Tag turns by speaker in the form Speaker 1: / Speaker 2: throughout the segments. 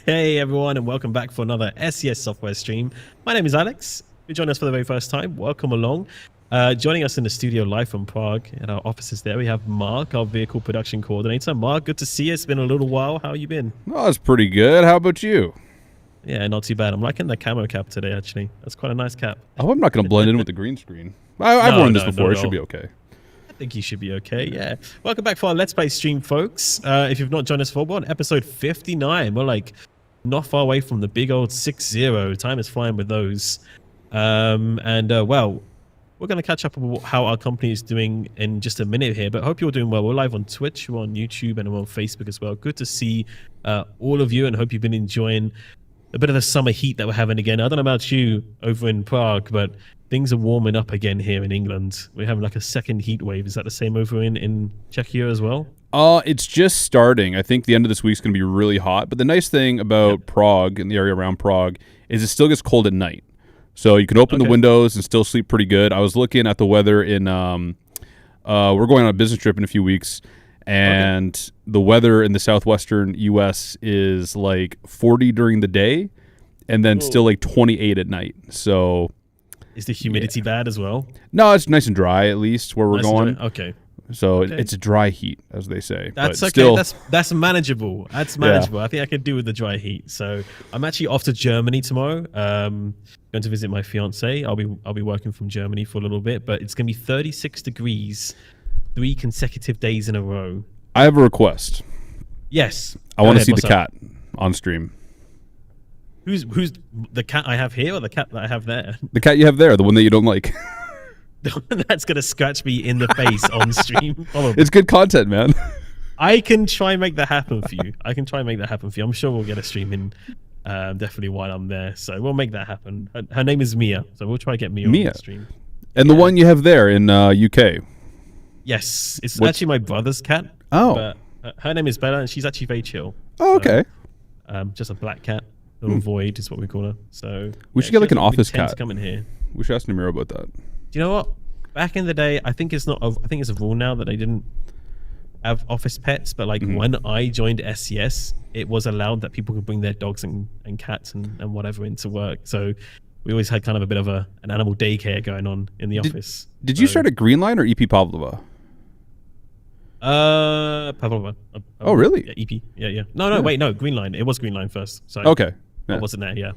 Speaker 1: Hey everyone, and welcome back for another SES software stream. My name is Alex. If you join us for the very first time, welcome along. Joining us in the studio live from Prague at our offices there, we have Mark, our vehicle production coordinator. Mark, good to see you. It's been a little while. How you been?
Speaker 2: Oh, that's pretty good. How about you?
Speaker 1: Yeah, not too bad. I'm liking the camo cap today, actually. That's quite a nice cap.
Speaker 2: Oh, I'm not going to blend in with the green screen. I've worn this before. It should be okay.
Speaker 1: I think you should be okay, yeah. Welcome back for our Let's Play stream, folks. If you've not joined us before, we're on episode 59. We're like not far away from the big old 6-0. Time is flying with those. Well, we're going to catch up on how our company is doing in just a minute here, but I hope you're doing well. We're live on Twitch, we're on YouTube, and we're on Facebook as well. Good to see all of you, and hope you've been enjoying a bit of the summer heat that we're having again. I don't know about you over in Prague, but things are warming up again here in England. We're having like a second heat wave. Is that the same over in Czechia as well?
Speaker 2: It's just starting. I think the end of this week's going to be really hot. But the nice thing about Prague and the area around Prague is it still gets cold at night. So you can open the windows and still sleep pretty good. I was looking at the weather in, we're going on a business trip in a few weeks. And the weather in the southwestern U.S. is like 40 during the day and then still like 28 at night. So
Speaker 1: is the humidity bad as well?
Speaker 2: No, it's nice and dry at least where we're going.
Speaker 1: Okay.
Speaker 2: So it's a dry heat, as they say.
Speaker 1: That's
Speaker 2: but
Speaker 1: okay.
Speaker 2: Still,
Speaker 1: that's manageable. That's manageable. I think I could do with the dry heat. So I'm actually off to Germany tomorrow. Going to visit my fiance. I'll be working from Germany for a little bit, but it's going to be 36 degrees, 3 consecutive days in a row.
Speaker 2: I have a request.
Speaker 1: Yes.
Speaker 2: I want to see the cat on stream.
Speaker 1: Who's the cat I have here or the cat that I have there?
Speaker 2: The cat you have there, the one that you don't like.
Speaker 1: The one that's going to scratch me in the face on stream.
Speaker 2: It's good content, man.
Speaker 1: I can try and make that happen for you. I'm sure we'll get a stream in definitely while I'm there. So we'll make that happen. Her name is Mia. So we'll try to get Mia on the stream.
Speaker 2: And the one you have there in UK?
Speaker 1: Yes. It's actually my brother's cat.
Speaker 2: Oh.
Speaker 1: But her name is Bella, and she's actually very chill.
Speaker 2: Oh, okay.
Speaker 1: Just a black cat. Little void is what we call her. So
Speaker 2: we should get like an office cat.
Speaker 1: To come in here.
Speaker 2: We should ask Namiro about that.
Speaker 1: Do you know what? Back in the day, I think it's a rule now that they didn't have office pets, but like when I joined SES, it was allowed that people could bring their dogs and cats and whatever into work. So we always had kind of a bit of an animal daycare going on in the office.
Speaker 2: Did you start at Greenline or EP Pavlova?
Speaker 1: Pavlova.
Speaker 2: Oh, really?
Speaker 1: Yeah, EP. Yeah. No, wait, no, Greenline. It was Greenline first. So
Speaker 2: okay.
Speaker 1: I wasn't there, yeah.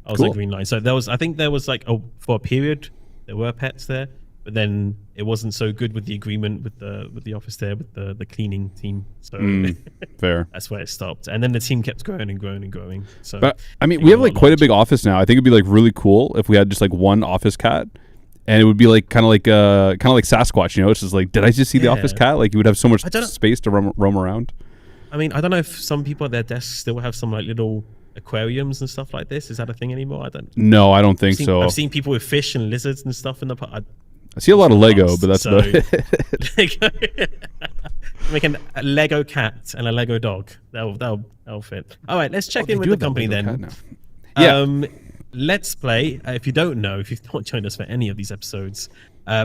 Speaker 1: I was at Greenline. So I think there was like, for a period, there were pets there, but then it wasn't so good with the agreement with the office there with the cleaning team. So
Speaker 2: fair.
Speaker 1: That's where it stopped, and then the team kept growing and growing and growing. So,
Speaker 2: but I mean, we have like quite a big office now. I think it'd be like really cool if we had just like one office cat, and it would be like kind of like Sasquatch. You know, it's just like, did I just see the office cat? Like you would have so much space to roam around.
Speaker 1: I mean, I don't know if some people at their desks still have some like little aquariums and stuff like this. Is that a thing anymore?
Speaker 2: No, I don't think so.
Speaker 1: I've seen people with fish and lizards and stuff in the park.
Speaker 2: I see a lot of Lego, but that's about it.
Speaker 1: Make a Lego cat and a Lego dog. That'll fit. All right, let's check in with the company then. Let's Play. If you don't know, if you've not joined us for any of these episodes,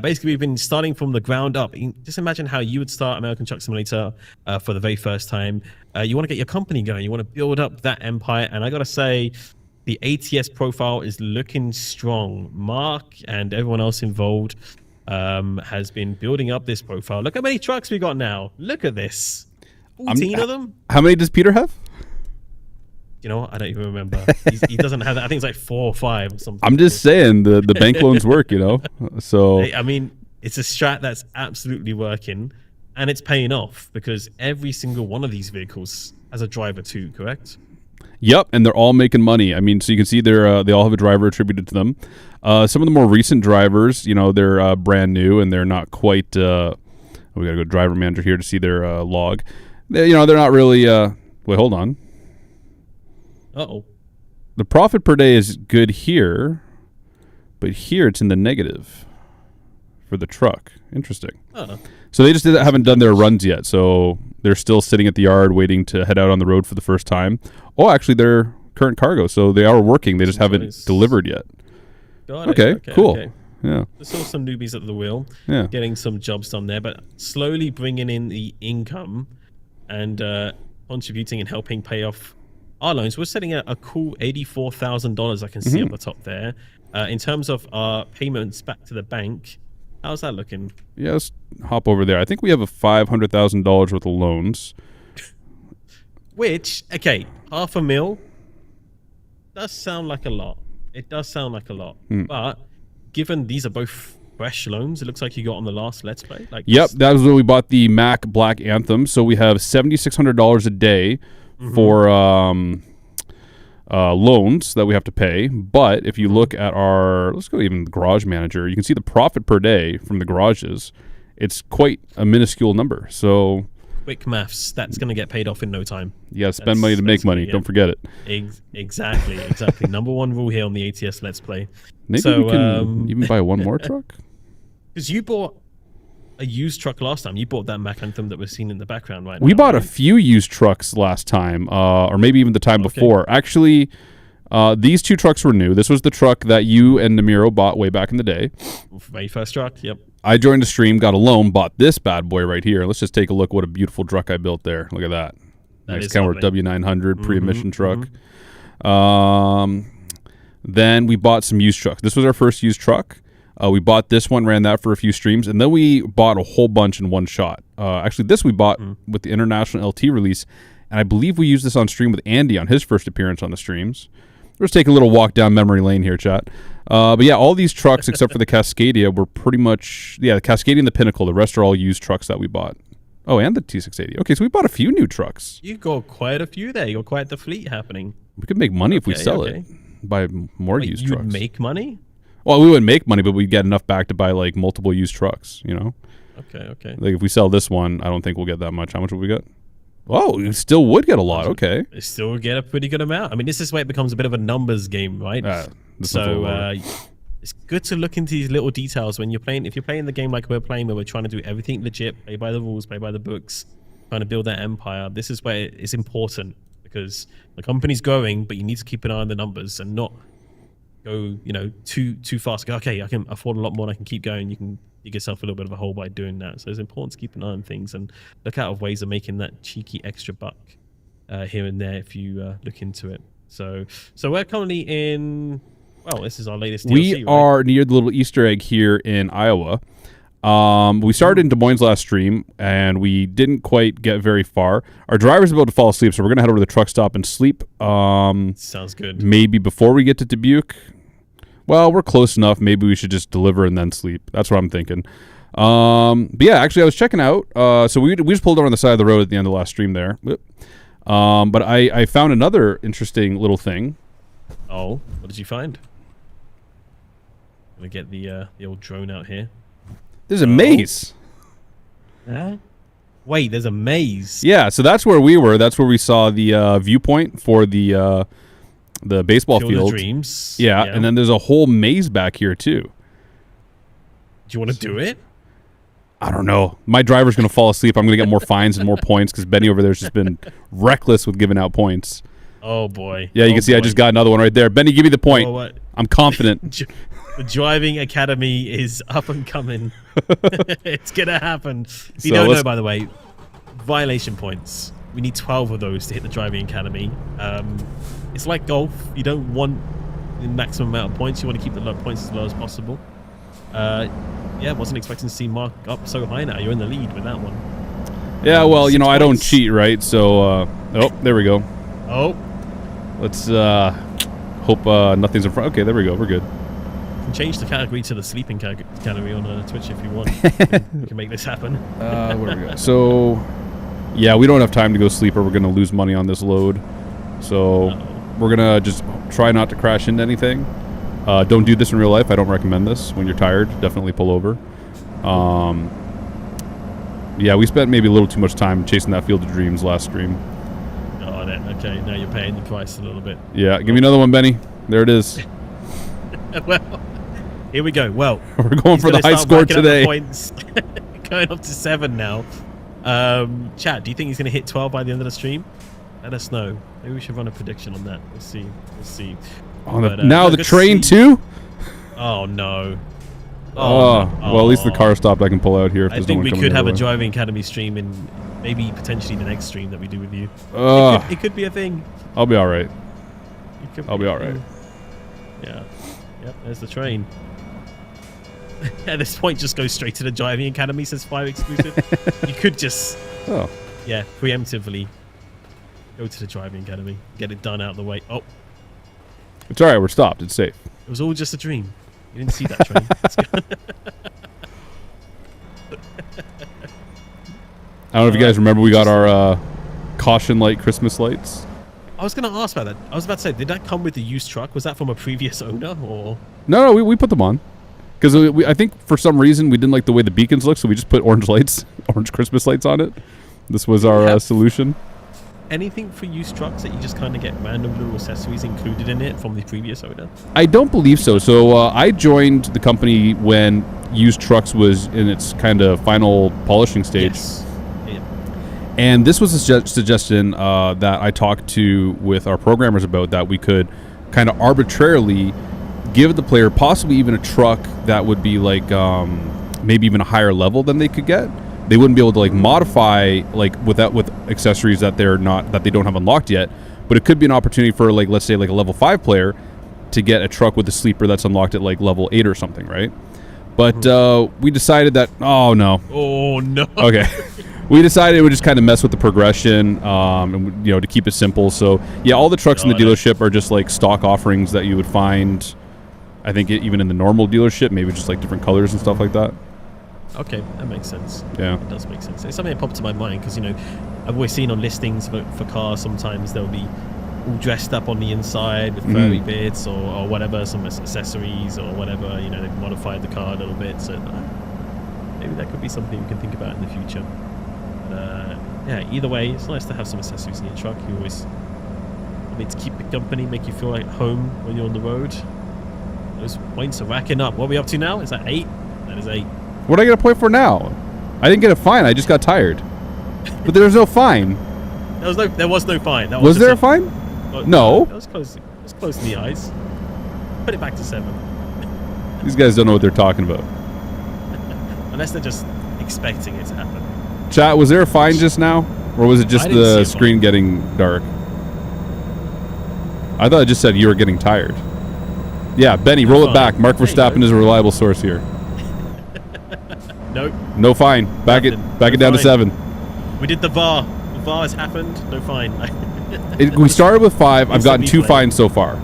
Speaker 1: basically we've been starting from the ground up. Just imagine how you would start American Truck Simulator for the very first time. You want to get your company going. You want to build up that empire. And I got to say, the ATS profile is looking strong. Mark and everyone else involved has been building up this profile. Look how many trucks we got now. Look at this. 14 of them.
Speaker 2: How many does Peter have?
Speaker 1: You know what? I don't even remember. He doesn't have that. I think it's like 4 or 5 or something.
Speaker 2: I'm just saying the bank loans work, you know. So
Speaker 1: I mean, it's a strat that's absolutely working, and it's paying off because every single one of these vehicles has a driver too. Correct?
Speaker 2: Yep, and they're all making money. I mean, so you can see they all have a driver attributed to them. Some of the more recent drivers, you know, they're brand new and they're not quite. We got to go driver manager here to see their log. They're not really. Wait, hold on.
Speaker 1: Uh-oh.
Speaker 2: The profit per day is good here, but here it's in the negative for the truck. Interesting. So they just haven't done their runs yet, so they're still sitting at the yard waiting to head out on the road for the first time. Oh, actually, they're current cargo, so they are working. They just haven't delivered yet.
Speaker 1: Got it.
Speaker 2: Okay, cool. Okay. Yeah.
Speaker 1: There's still some newbies at the wheel, getting some jobs done there, but slowly bringing in the income and contributing and helping pay off our loans, we're sitting at a cool $84,000. I can see up the top there. In terms of our payments back to the bank, how's that looking?
Speaker 2: Yeah, let's hop over there. I think we have a $500,000 worth of loans.
Speaker 1: Which, okay, $500,000 does sound like a lot. It does sound like a lot. But given these are both fresh loans, it looks like you got on the last Let's Play. Like,
Speaker 2: yep, that was when we bought the Mac Black Anthem. So we have $7,600 a day for loans that we have to pay. But if you look at our, let's go even the Garage Manager, you can see the profit per day from the garages. It's quite a minuscule number. So
Speaker 1: quick maths, that's going to get paid off in no time.
Speaker 2: You got to spend money to make money. Don't forget it.
Speaker 1: Exactly. Number one rule here on the ATS Let's Play.
Speaker 2: Maybe we can even buy one more truck.
Speaker 1: Because you bought a used truck last time. You bought that Mac Anthem that we're seeing in the background right now.
Speaker 2: We bought a few used trucks last time, or maybe even the time before. Actually, these two trucks were new. This was the truck that you and Namiro bought way back in the day.
Speaker 1: Very first truck, yep.
Speaker 2: I joined a stream, got a loan, bought this bad boy right here. Let's just take a look what a beautiful truck I built there. Look at that. Nice Kenworth W900 pre-emission truck. Then we bought some used trucks. This was our first used truck. We bought this one, ran that for a few streams, and then we bought a whole bunch in one shot. Actually, this we bought with the International LT release, and I believe we used this on stream with Andy on his first appearance on the streams. Let's take a little walk down memory lane here, chat. But yeah, all these trucks except for the Cascadia were pretty much, the Cascadia and the Pinnacle. The rest are all used trucks that we bought. Oh, and the T680. Okay, so we bought a few new trucks.
Speaker 1: You got quite a few there. You got quite the fleet happening.
Speaker 2: We could make money if we sell it. Buy more used trucks.
Speaker 1: You'd make money?
Speaker 2: Well, we wouldn't make money, but we'd get enough back to buy like multiple used trucks, you know?
Speaker 1: Okay.
Speaker 2: Like if we sell this one, I don't think we'll get that much. How much would we get? Oh, we still would get a lot. Okay.
Speaker 1: They still get a pretty good amount. I mean, this is where it becomes a bit of a numbers game, right? So it's good to look into these little details when you're playing. If you're playing the game like we're playing, where we're trying to do everything legit, play by the rules, play by the books, trying to build that empire, this is where it's important because the company's growing, but you need to keep an eye on the numbers and not go, too fast. Go, okay, I can afford a lot more and I can keep going. You can dig yourself a little bit of a hole by doing that. So it's important to keep an eye on things and look out of ways of making that cheeky extra buck here and there if you look into it. So we're currently in, well, this is our latest DLC,
Speaker 2: We are near the little Easter egg here in Iowa. We started in Des Moines last stream, and we didn't quite get very far. Our driver's about to fall asleep, so we're going to head over to the truck stop and sleep.
Speaker 1: Sounds good.
Speaker 2: Maybe before we get to Dubuque. Well, we're close enough. Maybe we should just deliver and then sleep. That's what I'm thinking. But yeah, actually, I was checking out. So we just pulled over on the side of the road at the end of the last stream there. But I found another interesting little thing.
Speaker 1: Oh, what did you find? I'm going to get the old drone out here.
Speaker 2: There's a maze.
Speaker 1: Wait, there's a maze.
Speaker 2: Yeah, so that's where we were. That's where we saw the viewpoint for the baseball field.
Speaker 1: Dreams.
Speaker 2: Yeah, and then there's a whole maze back here too.
Speaker 1: Do you want to do it?
Speaker 2: I don't know. My driver's going to fall asleep. I'm going to get more fines and more points because Benny over there's just been reckless with giving out points.
Speaker 1: Oh, boy.
Speaker 2: Yeah, you can see I just got another one right there. Benny, give me the point.
Speaker 1: Oh,
Speaker 2: I'm confident.
Speaker 1: The driving academy is up and coming. It's going to happen. If you don't know, by the way, violation points. We need 12 of those to hit the driving academy. It's like golf. You don't want the maximum amount of points. You want to keep the points as low as possible. Yeah, wasn't expecting to see Mark up so high now. You're in the lead with that one.
Speaker 2: Yeah, well, I don't cheat, right? So, oh, there we go.
Speaker 1: Oh.
Speaker 2: Let's hope nothing's in front. Okay, there we go. We're good.
Speaker 1: You can change the category to the sleeping category on Twitch if you want. We can make this happen.
Speaker 2: Where we go? So, yeah, we don't have time to go sleep or we're going to lose money on this load. So, we're going to just try not to crash into anything. Don't do this in real life. I don't recommend this. When you're tired, definitely pull over. Yeah, we spent maybe a little too much time chasing that Field of Dreams last stream.
Speaker 1: Okay, now you're paying the price a little bit.
Speaker 2: Yeah, give me another one, Benny. There it is.
Speaker 1: Well, here we go. Well,
Speaker 2: we're going for the high score today.
Speaker 1: Points. Going up to 7 now. Chat, do you think he's going to hit 12 by the end of the stream? Let us know. Maybe we should run a prediction on that. We'll see.
Speaker 2: Now the train too?
Speaker 1: Oh no.
Speaker 2: Well, at least the car stopped. I can pull out here. If
Speaker 1: I think we could have a driving academy stream in maybe potentially the next stream that we do with you. It could be a thing.
Speaker 2: I'll be all right.
Speaker 1: I'll
Speaker 2: be all right.
Speaker 1: Yeah. Yep, there's the train. At this point, just go straight to the driving academy, says 5 exclusive. You could just, preemptively go to the driving academy, get it done out of the way. Oh.
Speaker 2: It's all right. We're stopped. It's safe.
Speaker 1: It was all just a dream. You didn't see that train.
Speaker 2: I don't know if you guys remember, we got our caution light Christmas lights.
Speaker 1: I was going to ask about that. I was about to say, did that come with the used truck? Was that from a previous owner, or?
Speaker 2: No, we put them on. Because I think for some reason we didn't like the way the beacons look, so we just put orange lights, orange Christmas lights on it. This was our solution.
Speaker 1: Anything for used trucks that you just kind of get random little accessories included in it from the previous owner?
Speaker 2: I don't believe so. So I joined the company when used trucks was in its kind of final polishing stage.
Speaker 1: Yes. Yeah.
Speaker 2: And this was a suggestion that I talked to with our programmers about, that we could kind of arbitrarily give the player possibly even a truck that would be like maybe even a higher level than they could get. They wouldn't be able to like modify like with accessories that they don't have unlocked yet, but it could be an opportunity for, like, let's say like a level 5 player to get a truck with a sleeper that's unlocked at like level 8 or something, right? But we decided that oh no. Okay. We decided it would just kind of mess with the progression, and to keep it simple. So yeah, all the trucks in the dealership are just like stock offerings that you would find, I think, even in the normal dealership, maybe just like different colors and stuff like that.
Speaker 1: Okay, that makes sense.
Speaker 2: Yeah.
Speaker 1: It does make sense. It's something that popped to my mind because, I've always seen on listings for cars, sometimes they'll be all dressed up on the inside with furry bits or whatever, some accessories or whatever, they've modified the car a little bit. So maybe that could be something we can think about in the future. But, either way, it's nice to have some accessories in your truck. You always need to keep it company, make you feel like home when you're on the road. Those points are racking up. What are we up to now? Is that 8? That is 8.
Speaker 2: What did I get a point for now? I didn't get a fine. I just got tired. But there was no fine.
Speaker 1: There was no fine.
Speaker 2: Was there a fine? No.
Speaker 1: That was close. It was close in the eyes. Put it back to 7.
Speaker 2: These guys don't know what they're talking about.
Speaker 1: Unless they're just expecting it to happen.
Speaker 2: Chat, was there a fine just now? Or was it just the screen getting dark? I thought it just said you were getting tired. Yeah, Benny, roll it back. Mark Verstappen is a reliable source here.
Speaker 1: Nope.
Speaker 2: No fine. Back it down to 7.
Speaker 1: We did the VAR. The VAR has happened. No fine.
Speaker 2: We started with 5. I've gotten 2 fines so far.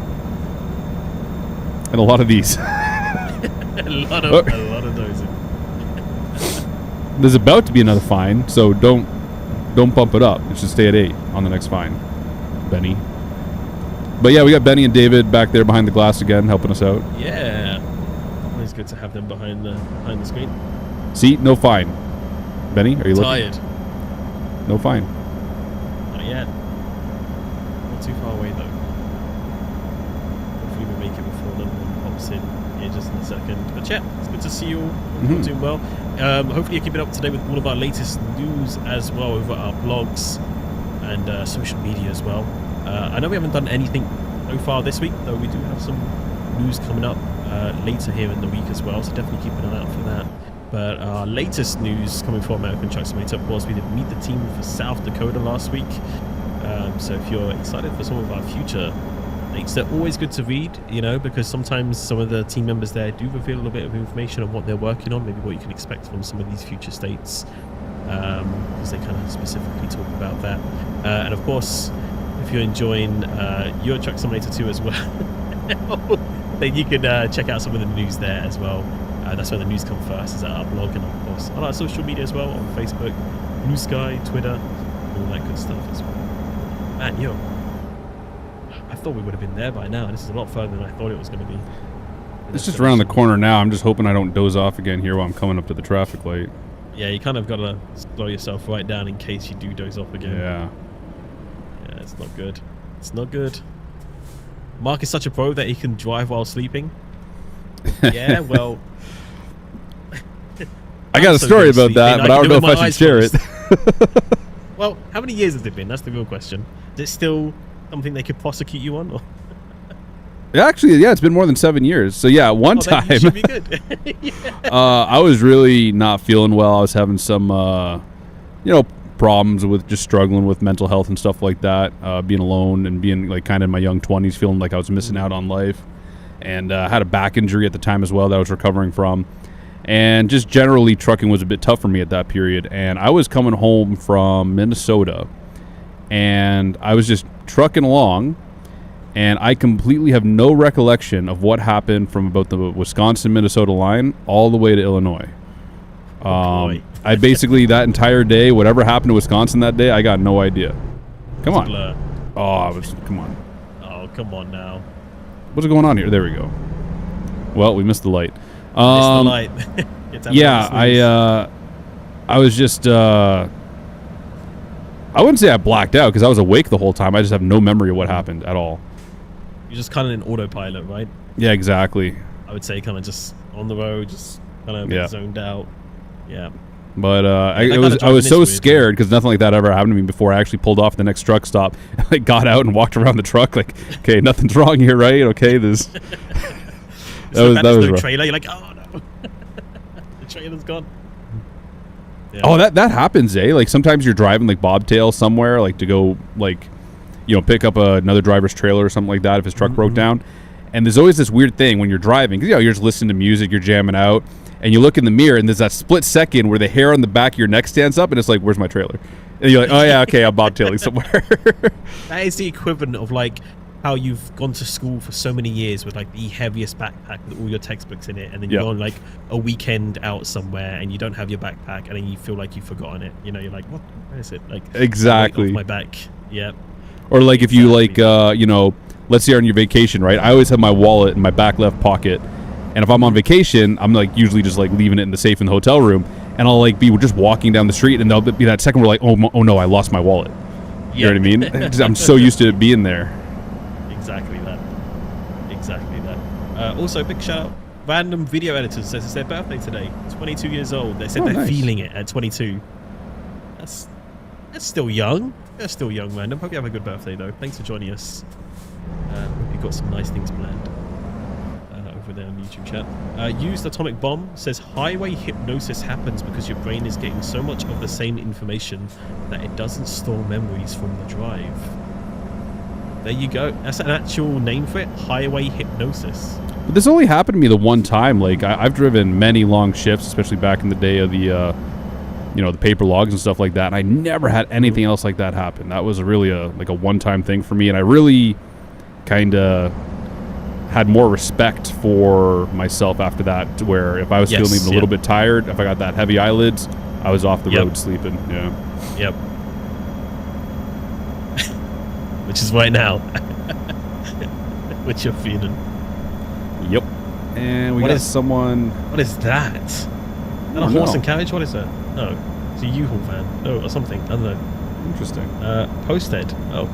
Speaker 2: And a lot of these.
Speaker 1: a lot of those.
Speaker 2: There's about to be another fine, so don't bump it up. It should stay at 8 on the next fine, Benny. But yeah, we got Benny and David back there behind the glass again, helping us out.
Speaker 1: Yeah. Always good to have them behind the screen.
Speaker 2: See, no fine. Benny, are you
Speaker 1: tired?
Speaker 2: No fine.
Speaker 1: Not yet. Not too far away though. Hopefully we make it before the one pops in here just in a second. But yeah, it's good to see you all. You're doing well. Hopefully you're keeping up to date with all of our latest news as well over our blogs and social media as well. I know we haven't done anything so far this week, though we do have some news coming up later here in the week as well, so definitely keep an eye out for that. But our latest news coming from American Truck Simulator, of course, we did meet the team for South Dakota last week. So if you're excited for some of our future dates, they're always good to read, because sometimes some of the team members there do reveal a little bit of information on what they're working on, maybe what you can expect from some of these future states, because they kind of specifically talk about that. And of course, if you're enjoying Euro Truck Simulator 2 as well, then you can check out some of the news there as well. That's where the news comes first, is at our blog and of course on our social media as well, on Facebook, Blue Sky, Twitter, all that good stuff as well. Man, I thought we would have been there by now. This is a lot further than I thought it was going to be.
Speaker 2: It's just around the corner now. I'm just hoping I don't doze off again here while I'm coming up to the traffic light.
Speaker 1: Yeah, you kind of got to slow yourself right down in case you do doze off again.
Speaker 2: Yeah.
Speaker 1: Yeah, it's not good. It's not good. Mark is such a pro that he can drive while sleeping. Yeah, well...
Speaker 2: I got a story about that, but I don't know if I should share it.
Speaker 1: Well, how many years has it been? That's the real question. Is it still something they could prosecute you on? Or?
Speaker 2: Actually, yeah, it's been more than 7 years. So yeah, one time,
Speaker 1: you should be good. Yeah.
Speaker 2: I was really not feeling well. I was having some, problems with just struggling with mental health and stuff like that, being alone and being like kind of in my young 20s, feeling like I was missing out on life, and had a back injury at the time as well that I was recovering from, and just generally trucking was a bit tough for me at that period. And I was coming home from Minnesota, and I was just trucking along, and I completely have no recollection of what happened from about the Wisconsin-Minnesota line all the way to Illinois. I basically, that entire day, whatever happened to Wisconsin that day, I got no idea. Come on. Come on.
Speaker 1: Oh, come on now.
Speaker 2: What's going on here? There we go. Well, we missed the light.
Speaker 1: Missed the light.
Speaker 2: Yeah, I was just, I wouldn't say I blacked out because I was awake the whole time. I just have no memory of what happened at all.
Speaker 1: You're just kind of in autopilot, right?
Speaker 2: Yeah, exactly.
Speaker 1: I would say kind of just on the road, just kind of zoned out. Yeah.
Speaker 2: But I was so scared because nothing like that ever happened to me before. I actually pulled off the next truck stop. I got out and walked around the truck like, okay, nothing's wrong here, right? Okay, this. that was rough.
Speaker 1: Trailer. You're like, oh no, the trailer's gone. Yeah.
Speaker 2: Oh, that happens, eh? Like sometimes you're driving like bobtail somewhere, like to go like, pick up another driver's trailer or something like that if his truck broke down. And there's always this weird thing when you're driving, because you're just listening to music, you're jamming out, and you look in the mirror, and there's that split second where the hair on the back of your neck stands up, and it's like, where's my trailer? And you're like, oh yeah, okay, I'm bobtailing somewhere.
Speaker 1: That is the equivalent of like how you've gone to school for so many years with like the heaviest backpack with all your textbooks in it, and then you go on like a weekend out somewhere and you don't have your backpack, and then you feel like you've forgotten it. You're like, what? Where is it? Like
Speaker 2: exactly
Speaker 1: off my back. Yep.
Speaker 2: Or like if you like, let's say you're on your vacation, right? I always have my wallet in my back left pocket, and if I'm on vacation, I'm like usually just like leaving it in the safe in the hotel room, and I'll like be just walking down the street, and there'll be that second where like, oh no, I lost my wallet. You know what I mean? I'm so used to it being there.
Speaker 1: Exactly that. Also, big shout out. Random Video Editors says it's their birthday today. 22 years old. They said they're feeling it at 22. That's still young. They're still young, Random. Hope you have a good birthday, though. Thanks for joining us. Hope you've got some nice things planned over there on the YouTube chat. Used Atomic Bomb says highway hypnosis happens because your brain is getting so much of the same information that it doesn't store memories from the drive. There you go. That's an actual name for it. Highway hypnosis.
Speaker 2: But this only happened to me the one time. Like I've driven many long shifts, especially back in the day of the the paper logs and stuff like that, and I never had anything else like that happen. That was really a one-time thing for me, and I really kind of had more respect for myself after that, to where if I was feeling even a little bit tired, if I got that heavy eyelids, I was off the road sleeping. Yeah.
Speaker 1: Yep. Which is right now. Which you're feeling.
Speaker 2: Yep. And we got someone.
Speaker 1: What is that? Is that a horse and carriage? What is that? No. It's a U-Haul van. No, or something. I don't know.
Speaker 2: Interesting.
Speaker 1: Posted. Oh.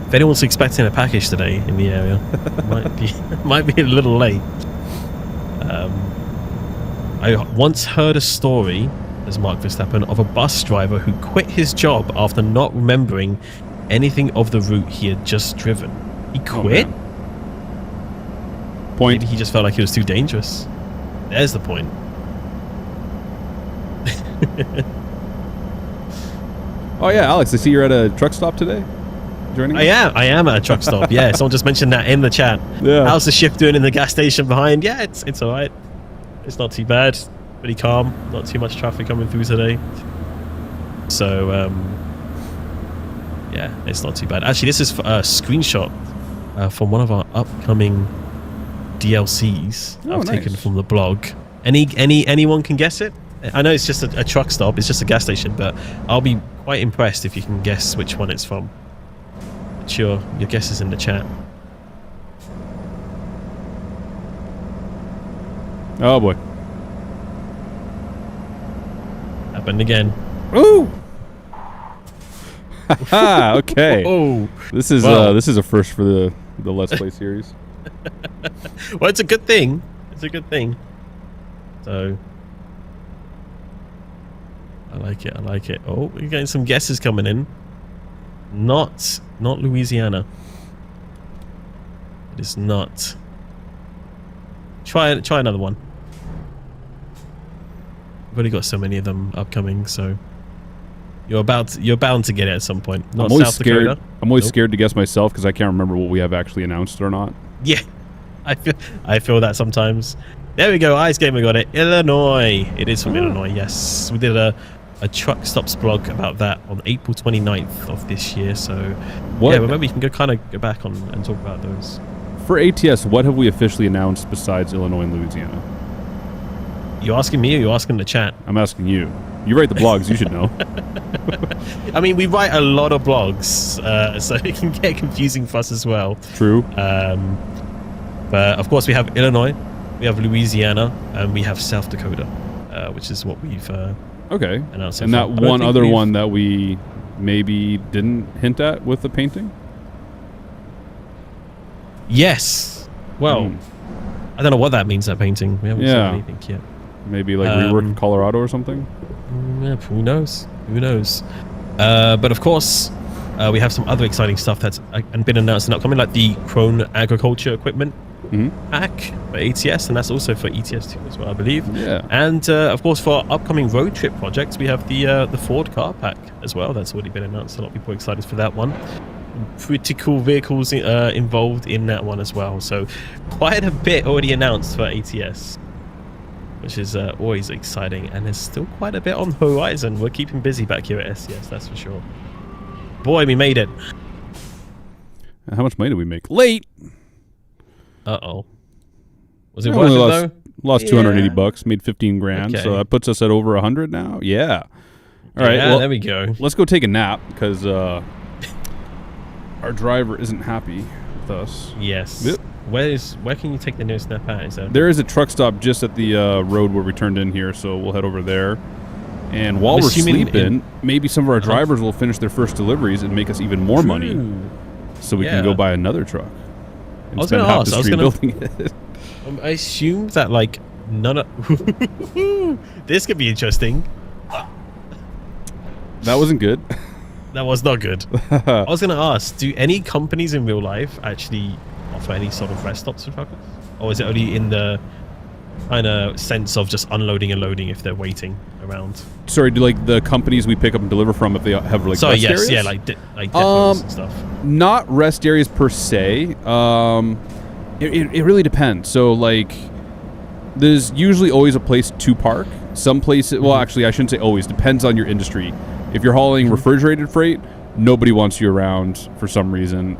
Speaker 1: If anyone's expecting a package today in the area, might be a little late. I once heard a story, as Mark Verstappen, of a bus driver who quit his job after not remembering anything of the route he had just driven. He quit?
Speaker 2: Point.
Speaker 1: Maybe he just felt like it was too dangerous. There's the point.
Speaker 2: Oh yeah, Alex, I see you're at a truck stop today. Joining us?
Speaker 1: I am at a truck stop. Yeah, someone just mentioned that in the chat.
Speaker 2: Yeah.
Speaker 1: How's the shift doing in the gas station behind? Yeah, it's all right. It's not too bad. Pretty calm. Not too much traffic coming through today. So yeah, it's not too bad. Actually, this is a screenshot from one of our upcoming DLCs I've taken from the blog. Anyone can guess it? I know it's just a truck stop. It's just a gas station, but I'll be quite impressed if you can guess which one it's from. Put your guess is in the chat.
Speaker 2: Oh boy.
Speaker 1: Happened again.
Speaker 2: Ooh. Okay.
Speaker 1: Oh.
Speaker 2: This is a first for the Let's Play series.
Speaker 1: Well, it's a good thing. It's a good thing. So I like it. Oh, we're getting some guesses coming in. Not Louisiana. It is not. Try another one. We've already got so many of them upcoming, so You're bound to get it at some point. Not
Speaker 2: I'm always
Speaker 1: South
Speaker 2: scared.
Speaker 1: Dakota.
Speaker 2: I'm always scared to guess myself because I can't remember what we have actually announced or not.
Speaker 1: Yeah, I feel that sometimes. There we go. Ice Gamer got it. Illinois. It is from Illinois. Yes, we did a truck stops blog about that on April 29th of this year. So yeah, remember you can go back on and talk about those.
Speaker 2: For ATS, what have we officially announced besides Illinois and Louisiana?
Speaker 1: You asking me or you asking the chat?
Speaker 2: I'm asking you. You write the blogs, you should know.
Speaker 1: I mean, we write a lot of blogs, so it can get confusing for us as well.
Speaker 2: True.
Speaker 1: But of course, we have Illinois, we have Louisiana, and we have South Dakota, which is what we've announced.
Speaker 2: And that one other one that we maybe didn't hint at with the painting?
Speaker 1: Yes. Well, I don't know what that means, that painting. We haven't said anything yet.
Speaker 2: Maybe like rework in Colorado or something?
Speaker 1: Yeah, who knows? Who knows? But of course, we have some other exciting stuff that's been announced and upcoming, like the Krone Agriculture Equipment pack for ATS, and that's also for ETS too as well, I believe.
Speaker 2: Yeah.
Speaker 1: And of course, for upcoming road trip projects, we have the Ford car pack as well. That's already been announced. A lot of people are excited for that one. Pretty cool vehicles involved in that one as well. So quite a bit already announced for ATS, which is always exciting, and there's still quite a bit on the horizon. We're keeping busy back here at SCS, that's for sure. Boy, we made it.
Speaker 2: How much money did we make? Late.
Speaker 1: Uh-oh. Was it worth it though?
Speaker 2: Lost $280, made 15 grand, so that puts us at over 100 now. Yeah. All right.
Speaker 1: Yeah, well, there we go.
Speaker 2: Let's go take a nap because our driver isn't happy with us.
Speaker 1: Yes.
Speaker 2: Yep.
Speaker 1: Where can you take the nearest nap at?
Speaker 2: There is a truck stop just at the road where we turned in here, so we'll head over there. And while we're sleeping, maybe some of our drivers will finish their first deliveries and make us even more money, so we can go buy another truck. And spend half the street building it.
Speaker 1: I assume that like none of this could be interesting.
Speaker 2: That wasn't good.
Speaker 1: That was not good. I was going to ask, do any companies in real life actually offer any sort of rest stops for truckers? Or is it only in the kind of sense of just unloading and loading if they're waiting around?
Speaker 2: Sorry, do like the companies we pick up and deliver from, if they have like rest areas?
Speaker 1: Yeah, like depots and stuff.
Speaker 2: Not rest areas per se. It really depends. So like, there's usually always a place to park. Some places, well, actually, I shouldn't say always. Depends on your industry. If you're hauling refrigerated freight, nobody wants you around for some reason.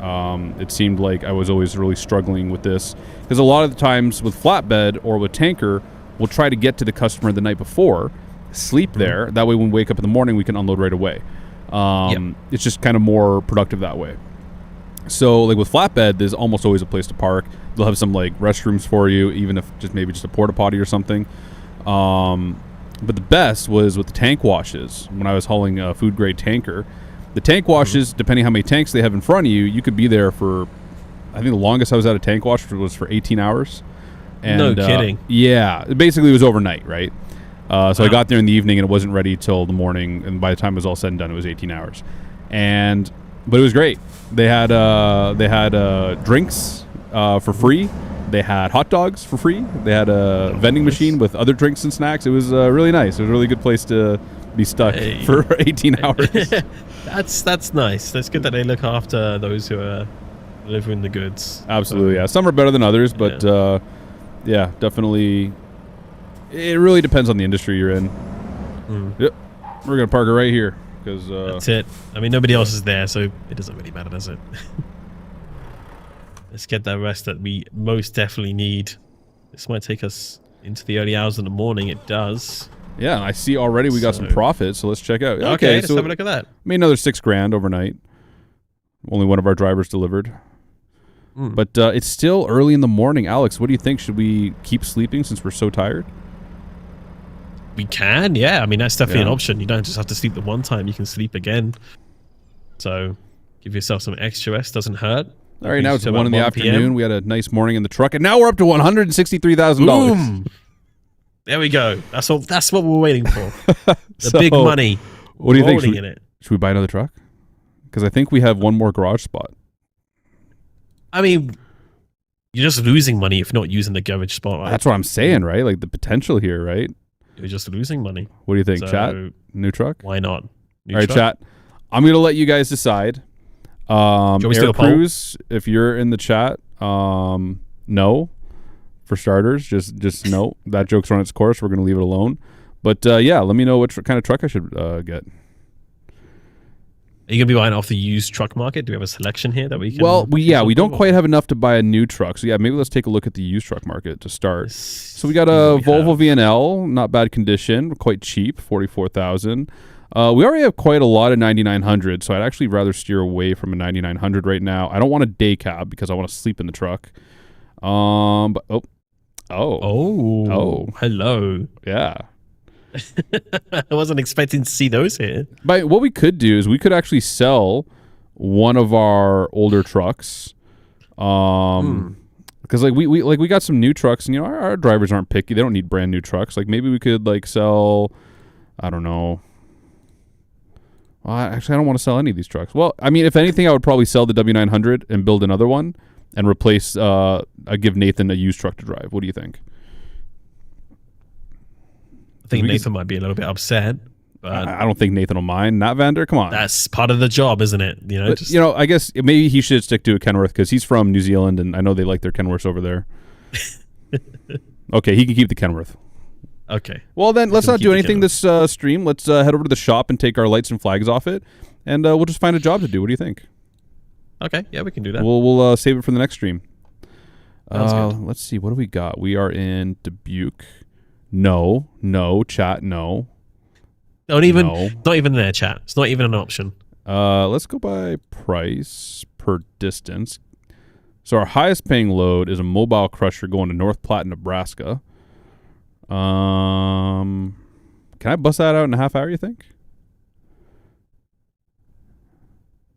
Speaker 2: It seemed like I was always really struggling with this because a lot of the times with flatbed or with tanker, we'll try to get to the customer the night before, sleep there. That way when we wake up in the morning, we can unload right away. It's just kind of more productive that way. So like with flatbed, there's almost always a place to park. They'll have some like restrooms for you, even if maybe just a porta potty or something. But the best was with the tank washes. When I was hauling a food grade tanker, the tank washes, depending how many tanks they have in front of you, you could be there for, I think the longest I was at a tank wash was for 18 hours. And,
Speaker 1: no kidding.
Speaker 2: Yeah, basically it was overnight, right? So I got there in the evening and it wasn't ready till the morning, and by the time it was all said and done, it was 18 hours. But it was great. They had drinks for free. They had hot dogs for free. They had a vending machine with other drinks and snacks. It was really nice. It was a really good place to be stuck for 18 hours.
Speaker 1: That's nice. That's good that they look after those who are delivering the goods.
Speaker 2: Absolutely, yeah. Some are better than others, but yeah, definitely. It really depends on the industry you're in. Yep, we're gonna park it right here because
Speaker 1: that's it. I mean, nobody else is there, so it doesn't really matter, does it? Let's get that rest that we most definitely need. This might take us into the early hours of the morning. It does.
Speaker 2: Yeah, and I see already we got some profit, so let's check out.
Speaker 1: Okay, let's have a look at that.
Speaker 2: Made another $6,000 overnight. Only one of our drivers delivered. But it's still early in the morning. Alex, what do you think? Should we keep sleeping since we're so tired?
Speaker 1: We can, yeah. I mean, that's definitely an option. You don't just have to sleep the one time. You can sleep again. So give yourself some extra rest. Doesn't hurt.
Speaker 2: All right, now it's 1 in the afternoon. We had a nice morning in the truck, and now we're up to $163,000.
Speaker 1: There we go. That's what we're waiting for. The big money.
Speaker 2: What do you think? Should we buy another truck? Because I think we have one more garage spot.
Speaker 1: I mean, you're just losing money if not using the garage spot, right?
Speaker 2: That's what I'm saying, right? Like the potential here, right?
Speaker 1: You're just losing money.
Speaker 2: What do you think, chat? New truck?
Speaker 1: Why not?
Speaker 2: All right, chat. I'm going to let you guys decide. Air Cruise, if you're in the chat, no. For starters, just no. That joke's run its course. We're going to leave it alone. But yeah, let me know what kind of truck I should get.
Speaker 1: Are you going to be buying off the used truck market? Do we have a selection here that we can...
Speaker 2: Well, we don't quite have enough to buy a new truck. So yeah, maybe let's take a look at the used truck market to start. So we got a Volvo VNL, not bad condition, quite cheap, $44,000. We already have quite a lot of 9900, so I'd actually rather steer away from a 9900 right now. I don't want a day cab because I want to sleep in the truck. But
Speaker 1: hello.
Speaker 2: Yeah.
Speaker 1: I wasn't expecting to see those here.
Speaker 2: But what we could do is we could actually sell one of our older trucks. Because like we got some new trucks, and our drivers aren't picky. They don't need brand new trucks. Like maybe we could like sell, I don't know. Well, actually, I don't want to sell any of these trucks. Well, I mean, if anything, I would probably sell the W900 and build another one and replace. I give Nathan a used truck to drive. What do you think?
Speaker 1: I think Nathan might be a little bit upset. But
Speaker 2: I don't think Nathan will mind. Not Vander. Come on.
Speaker 1: That's part of the job, isn't it?
Speaker 2: But, I guess maybe he should stick to a Kenworth because he's from New Zealand, and I know they like their Kenworths over there. Okay, he can keep the Kenworth.
Speaker 1: Okay.
Speaker 2: Well, then let's not do anything this stream. Let's head over to the shop and take our lights and flags off it, and we'll just find a job to do. What do you think?
Speaker 1: Okay. Yeah, we can do that.
Speaker 2: We'll save it for the next stream.
Speaker 1: Good.
Speaker 2: Let's see. What do we got? We are in Dubuque. No, chat, no.
Speaker 1: Not even there, chat. It's not even an option.
Speaker 2: Let's go by price per distance. So our highest paying load is a mobile crusher going to North Platte, Nebraska. Can I bust that out in a half hour, you think?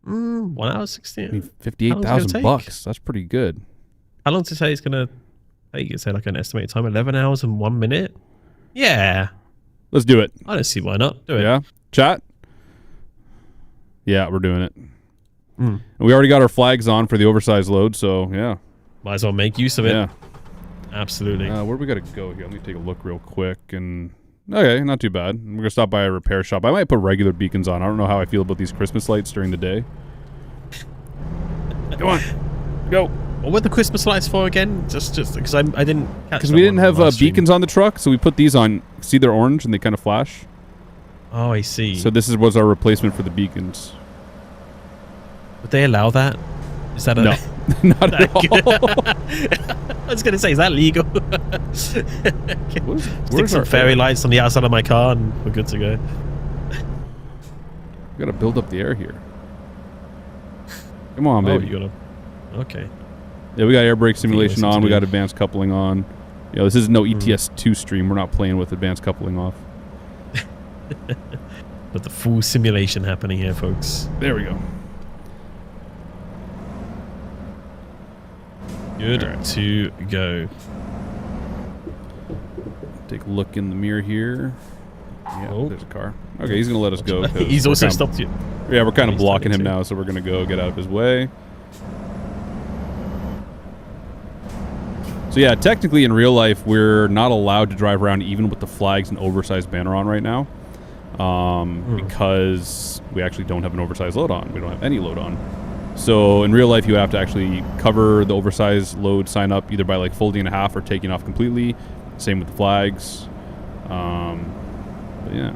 Speaker 1: 1 hour 16.
Speaker 2: I mean, $58,000. That's pretty good.
Speaker 1: How long does it say it's gonna take? You say like an estimated time, 11 hours and 1 minute. Yeah.
Speaker 2: Let's do it.
Speaker 1: I don't see why not. Do it.
Speaker 2: Yeah. Chat? Yeah, we're doing it. And we already got our flags on for the oversized load, so yeah.
Speaker 1: Might as well make use of it.
Speaker 2: Yeah.
Speaker 1: Absolutely.
Speaker 2: Where do we got to go here? Let me take a look real quick. And okay, not too bad. We're going to stop by a repair shop. I might put regular beacons on. I don't know how I feel about these Christmas lights during the day. Come on. Go.
Speaker 1: What were the Christmas lights for again? Just because I didn't catch.
Speaker 2: Because we didn't have beacons on the truck, so we put these on. See, they're orange and they kind of flash.
Speaker 1: Oh, I see.
Speaker 2: So this was our replacement for the beacons.
Speaker 1: Would they allow that? Is that
Speaker 2: no? Not at all.
Speaker 1: I was going to say, is that legal? Stick some fairy lights on the outside of my car and we're good to go.
Speaker 2: We got to build up the air here. Come on, baby.
Speaker 1: You gotta, okay.
Speaker 2: Yeah, we got air brake simulation on. We got advanced coupling on. This is no ETS2 stream. We're not playing with advanced coupling off.
Speaker 1: But the full simulation happening here, folks.
Speaker 2: There we go.
Speaker 1: Good to go.
Speaker 2: Take a look in the mirror here. Yeah, there's a car. Okay, he's going to let us go.
Speaker 1: He's also stopped you.
Speaker 2: Yeah, we're kind of blocking him now, so we're going to go get out of his way. So yeah, technically in real life, we're not allowed to drive around even with the flags and oversized banner on right now. Because we actually don't have an oversized load on. We don't have any load on. So in real life, you have to actually cover the oversized load sign up either by like folding in half or taking off completely. Same with the flags. But yeah.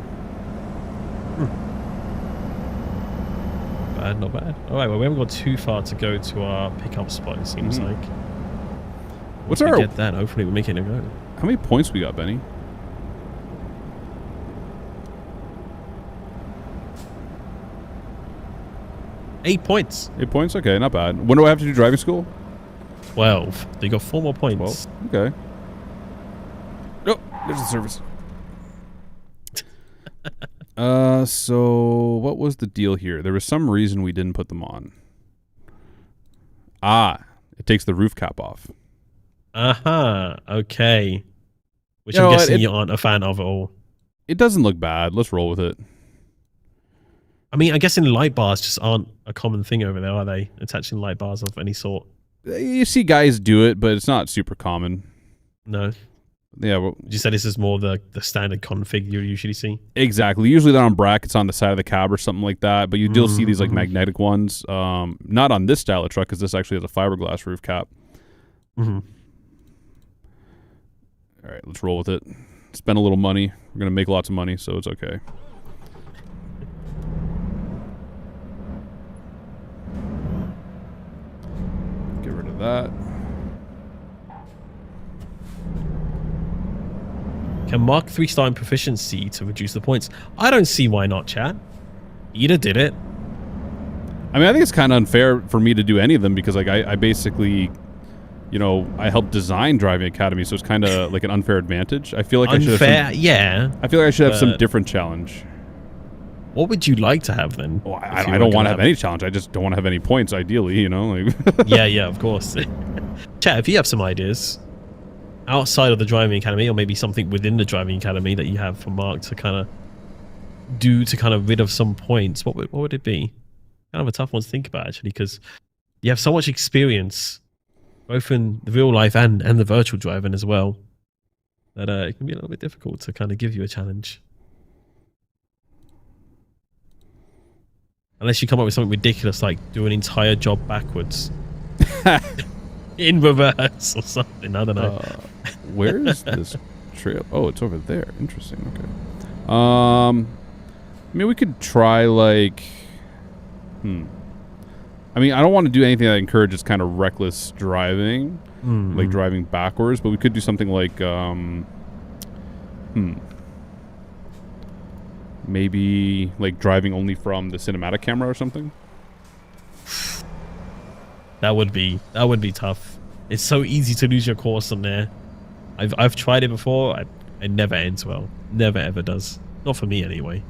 Speaker 1: Not bad. All right, well, we haven't got too far to go to our pickup spot, it seems like.
Speaker 2: What's our...
Speaker 1: get that, hopefully we're making it go.
Speaker 2: How many points we got, Benny?
Speaker 1: Eight points.
Speaker 2: 8 points? Okay, not bad. When do I have to do driving school?
Speaker 1: 12. So you got 4 more points.
Speaker 2: 12. Okay. Oh, there's the service. So what was the deal here? There was some reason we didn't put them on. It takes the roof cap off.
Speaker 1: Okay. Which I'm guessing you aren't a fan of at all.
Speaker 2: It doesn't look bad. Let's roll with it.
Speaker 1: I mean, I guess in light bars just aren't a common thing over there, are they? Attaching light bars of any sort.
Speaker 2: You see guys do it, but it's not super common.
Speaker 1: No.
Speaker 2: Yeah. Well,
Speaker 1: you said this is more the standard config you usually see?
Speaker 2: Exactly. Usually they're on brackets on the side of the cab or something like that, but you do see these like magnetic ones. Not on this style of truck because this actually has a fiberglass roof cap.
Speaker 1: Mm-hmm.
Speaker 2: All right, let's roll with it. Spend a little money. We're going to make lots of money, so it's okay. Get rid of that.
Speaker 1: Can Mark 3 start in proficiency to reduce the points? I don't see why not, chat. Ida did it.
Speaker 2: I mean, I think it's kind of unfair for me to do any of them because, like, I basically, you know, I helped design Driving Academy, so it's kind of like an unfair advantage. I feel like I should have some,
Speaker 1: yeah.
Speaker 2: I feel like I should have some different challenge.
Speaker 1: What would you like to have then?
Speaker 2: Well, I don't want to have any challenge. I just don't want to have any points, ideally, you know? Like
Speaker 1: yeah, of course. Chat, if you have some ideas outside of the Driving Academy, or maybe something within the Driving Academy that you have for Mark to kind of do to kind of rid of some points, what would it be? Kind of a tough one to think about, actually, because you have so much experience, both in the real life and the virtual driving as well, that it can be a little bit difficult to kind of give you a challenge. Unless you come up with something ridiculous like do an entire job backwards. In reverse or something. I don't know.
Speaker 2: Where is this trail? Oh, it's over there. Interesting. Okay. I mean, we could try like... I mean, I don't want to do anything that encourages kind of reckless driving, like driving backwards, but we could do something like... maybe like driving only from the cinematic camera or something.
Speaker 1: That would be tough. It's so easy to lose your course on there. I've tried it before. It never ends well. Never ever does. Not for me anyway.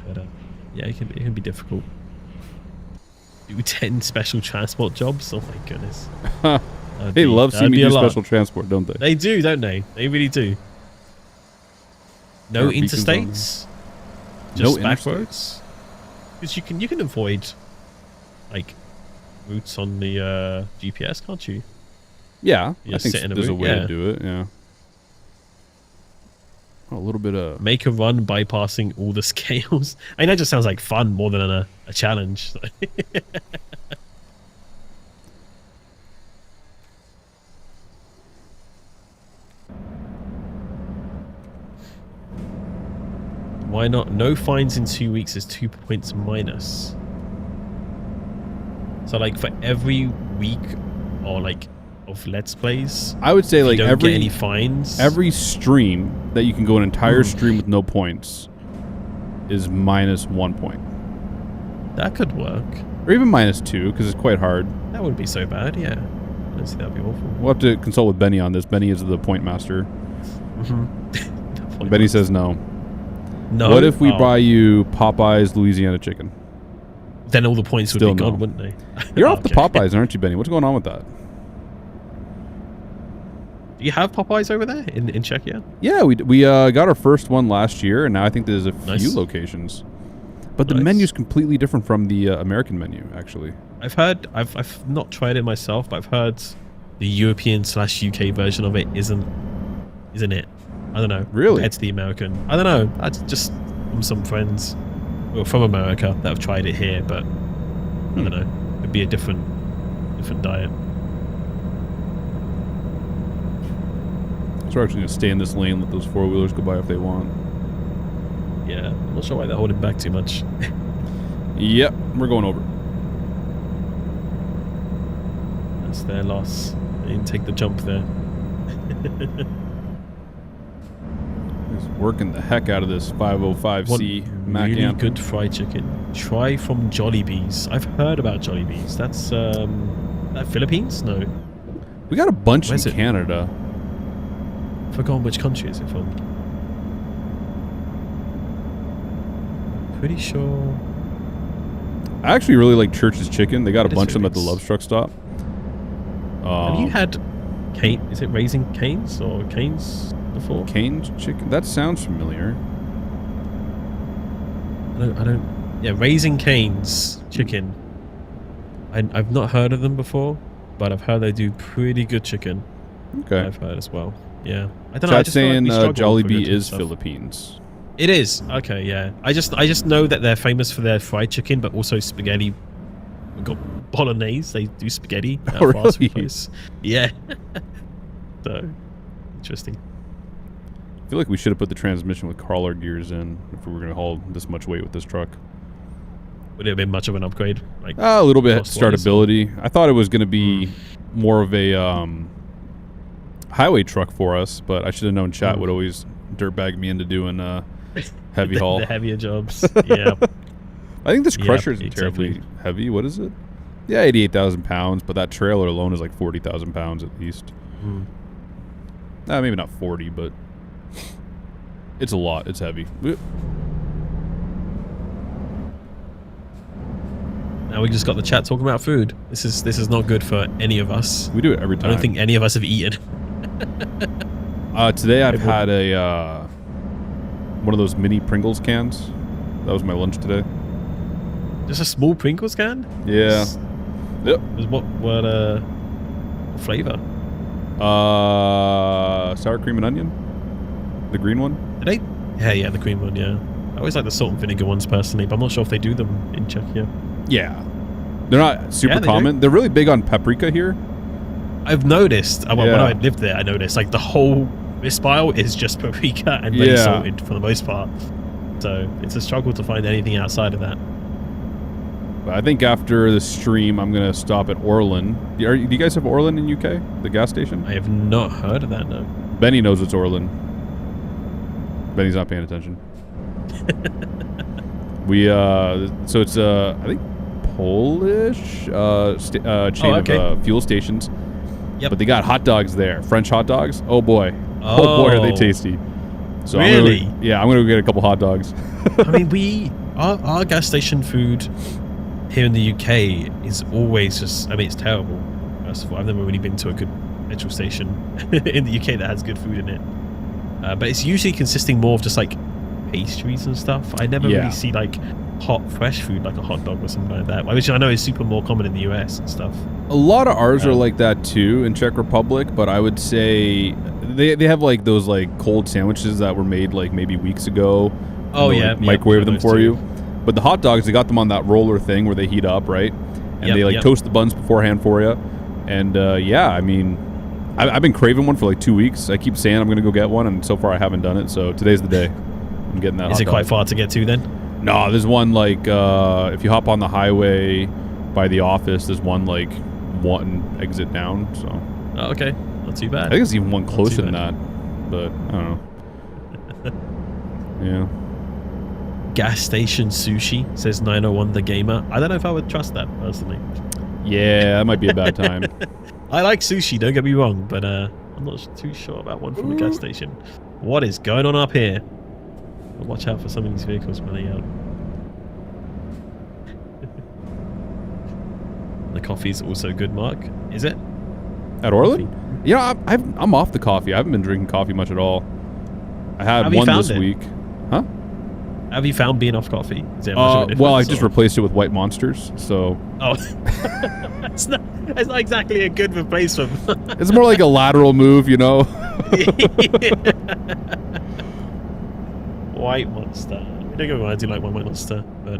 Speaker 1: But yeah, it can be difficult. Do 10 special transport jobs? Oh my goodness.
Speaker 2: They love seeing me do special transport, don't they?
Speaker 1: They do, don't they? They really do. No interstates? Just back roads? Because you can avoid like routes on the GPS, can't you?
Speaker 2: Yeah, I think there's a way to do it, yeah. Oh, a little bit of...
Speaker 1: Make a run bypassing all the scales. I mean, that just sounds like fun more than a challenge. Why not? No fines in 2 weeks is 2 points minus. So like for every week or like of Let's Plays,
Speaker 2: I would say like
Speaker 1: don't get any fines.
Speaker 2: Every stream that you can go an entire stream with no points is minus 1 point.
Speaker 1: That could work.
Speaker 2: Or even minus 2 because it's quite hard.
Speaker 1: That wouldn't be so bad, yeah. I don't see that would be awful.
Speaker 2: We'll have to consult with Benny on this. Benny is the point master. Benny says no.
Speaker 1: No.
Speaker 2: What if we buy you Popeye's Louisiana chicken?
Speaker 1: Then all the points would be gone, wouldn't they?
Speaker 2: You're off the Popeyes, aren't you, Benny? What's going on with that?
Speaker 1: Do you have Popeyes over there in Czechia?
Speaker 2: Yeah, we got our first one last year, and now I think there's a few locations. But the menu's completely different from the American menu, actually.
Speaker 1: I've heard, I've not tried it myself, but I've heard the European/UK version of it isn't it? I don't know.
Speaker 2: Really?
Speaker 1: Compared to the American. I don't know. I just from some friends who are from America that have tried it here, but I don't know. It'd be a different diet.
Speaker 2: So we're actually going to stay in this lane, let those four-wheelers go by if they want.
Speaker 1: Yeah, I'm not sure why they're holding back too much.
Speaker 2: Yep, we're going over.
Speaker 1: That's their loss. They didn't take the jump there.
Speaker 2: Just working the heck out of this 505C Mac
Speaker 1: really
Speaker 2: amp.
Speaker 1: good fried chicken. Try from Jollibee's. I've heard about Jollibee's. That's that Philippines? No.
Speaker 2: We got a bunch in Canada.
Speaker 1: Forgotten which country is it from. Pretty sure.
Speaker 2: I actually really like Church's Chicken. They got a bunch of them at the Love Truck stop.
Speaker 1: Have you had Cane? Is it Raising Cane's or Cane's before?
Speaker 2: Cane's Chicken? That sounds familiar.
Speaker 1: I don't. Yeah, Raising Cane's Chicken. I've not heard of them before, but I've heard they do pretty good chicken.
Speaker 2: Okay.
Speaker 1: I've heard as well. Yeah, I don't know. I
Speaker 2: Chat
Speaker 1: just feel like
Speaker 2: saying
Speaker 1: we struggle for
Speaker 2: Jollibee
Speaker 1: good
Speaker 2: is
Speaker 1: stuff.
Speaker 2: Philippines.
Speaker 1: It is okay. Yeah, I just know that they're famous for their fried chicken, but also spaghetti. We've got bolognese. They do spaghetti.
Speaker 2: Oh,
Speaker 1: Fast food
Speaker 2: really?
Speaker 1: place. Yeah. So interesting.
Speaker 2: I feel like we should have put the transmission with crawler gears in if we were going to haul this much weight with this truck.
Speaker 1: Would it have been much of an upgrade? Like
Speaker 2: A little bit
Speaker 1: cost-wise,
Speaker 2: startability. I thought it was going to be more of a highway truck for us, but I should have known chat would always dirtbag me into doing heavy haul.
Speaker 1: The heavier jobs. Yeah.
Speaker 2: I think this crusher isn't
Speaker 1: exactly.
Speaker 2: terribly heavy. What is it? Yeah, 88,000 pounds, but that trailer alone is like 40,000 pounds at least. Maybe not 40, but it's a lot. It's heavy.
Speaker 1: Now we just got the chat talking about food. This is not good for any of us.
Speaker 2: We do it every time.
Speaker 1: I don't think any of us have eaten.
Speaker 2: Today I've had a one of those mini Pringles cans. That was my lunch today.
Speaker 1: Just a small Pringles can?
Speaker 2: Yeah. Yep.
Speaker 1: What flavor?
Speaker 2: Sour cream and onion. The green one.
Speaker 1: Did they? Yeah, the green one. Yeah. I always like the salt and vinegar ones personally, but I'm not sure if they do them in Czechia.
Speaker 2: Yeah. They're not super
Speaker 1: they
Speaker 2: common. They're really big on paprika here.
Speaker 1: I've noticed, when I lived there, I noticed like the whole pile is just paprika and ready salted for the most part. So it's a struggle to find anything outside of that.
Speaker 2: But I think after the stream, I'm going to stop at Orlen. Do you guys have Orlen in UK? The gas station?
Speaker 1: I have not heard of that, no.
Speaker 2: Benny knows it's Orlen. Benny's not paying attention. So it's, I think, Polish chain of fuel stations.
Speaker 1: Yep.
Speaker 2: But they got hot dogs there. French hot dogs. Oh boy. Oh boy, are they tasty. So
Speaker 1: really?
Speaker 2: I'm gonna go get a couple hot dogs.
Speaker 1: I mean, our gas station food here in the UK is always just, I mean, it's terrible. First of all, I've never really been to a good petrol station in the UK that has good food in it. But it's usually consisting more of just like pastries and stuff. I never really see like hot fresh food like a hot dog or something like that, which I know is super more common in the US and stuff.
Speaker 2: A lot of ours are like that too in Czech Republic, but I would say they have like those like cold sandwiches that were made like maybe weeks ago.
Speaker 1: Oh yeah,
Speaker 2: microwave them for you. But the hot dogs, they got them on that roller thing where they heat up, right? And they like toast the buns beforehand for you. And I mean, I've been craving one for like 2 weeks. I keep saying I'm gonna go get one, and so far I haven't done it. So today's the day. I'm getting that.
Speaker 1: Is it quite far to get to then?
Speaker 2: No, there's one like if you hop on the highway by the office, there's one like one exit down. So.
Speaker 1: Oh, okay, not too bad.
Speaker 2: I think it's even one closer than that, but I don't know. Yeah.
Speaker 1: Gas station sushi, says 901 the gamer. I don't know if I would trust that personally.
Speaker 2: Yeah, that might be a bad time.
Speaker 1: I like sushi, don't get me wrong, but I'm not too sure about one from a gas station. What is going on up here? Watch out for some of these vehicles when they out. The coffee's also good, Mark. Is it?
Speaker 2: At Orland? Yeah, I'm off the coffee. I haven't been drinking coffee much at all. I had one this week. Huh?
Speaker 1: Have you found being off coffee?
Speaker 2: Well, I just replaced it with White Monsters, so...
Speaker 1: Oh. It's not exactly a good replacement.
Speaker 2: It's more like a lateral move, you know?
Speaker 1: White Monster. I don't get me wrong, I do like White Monster, but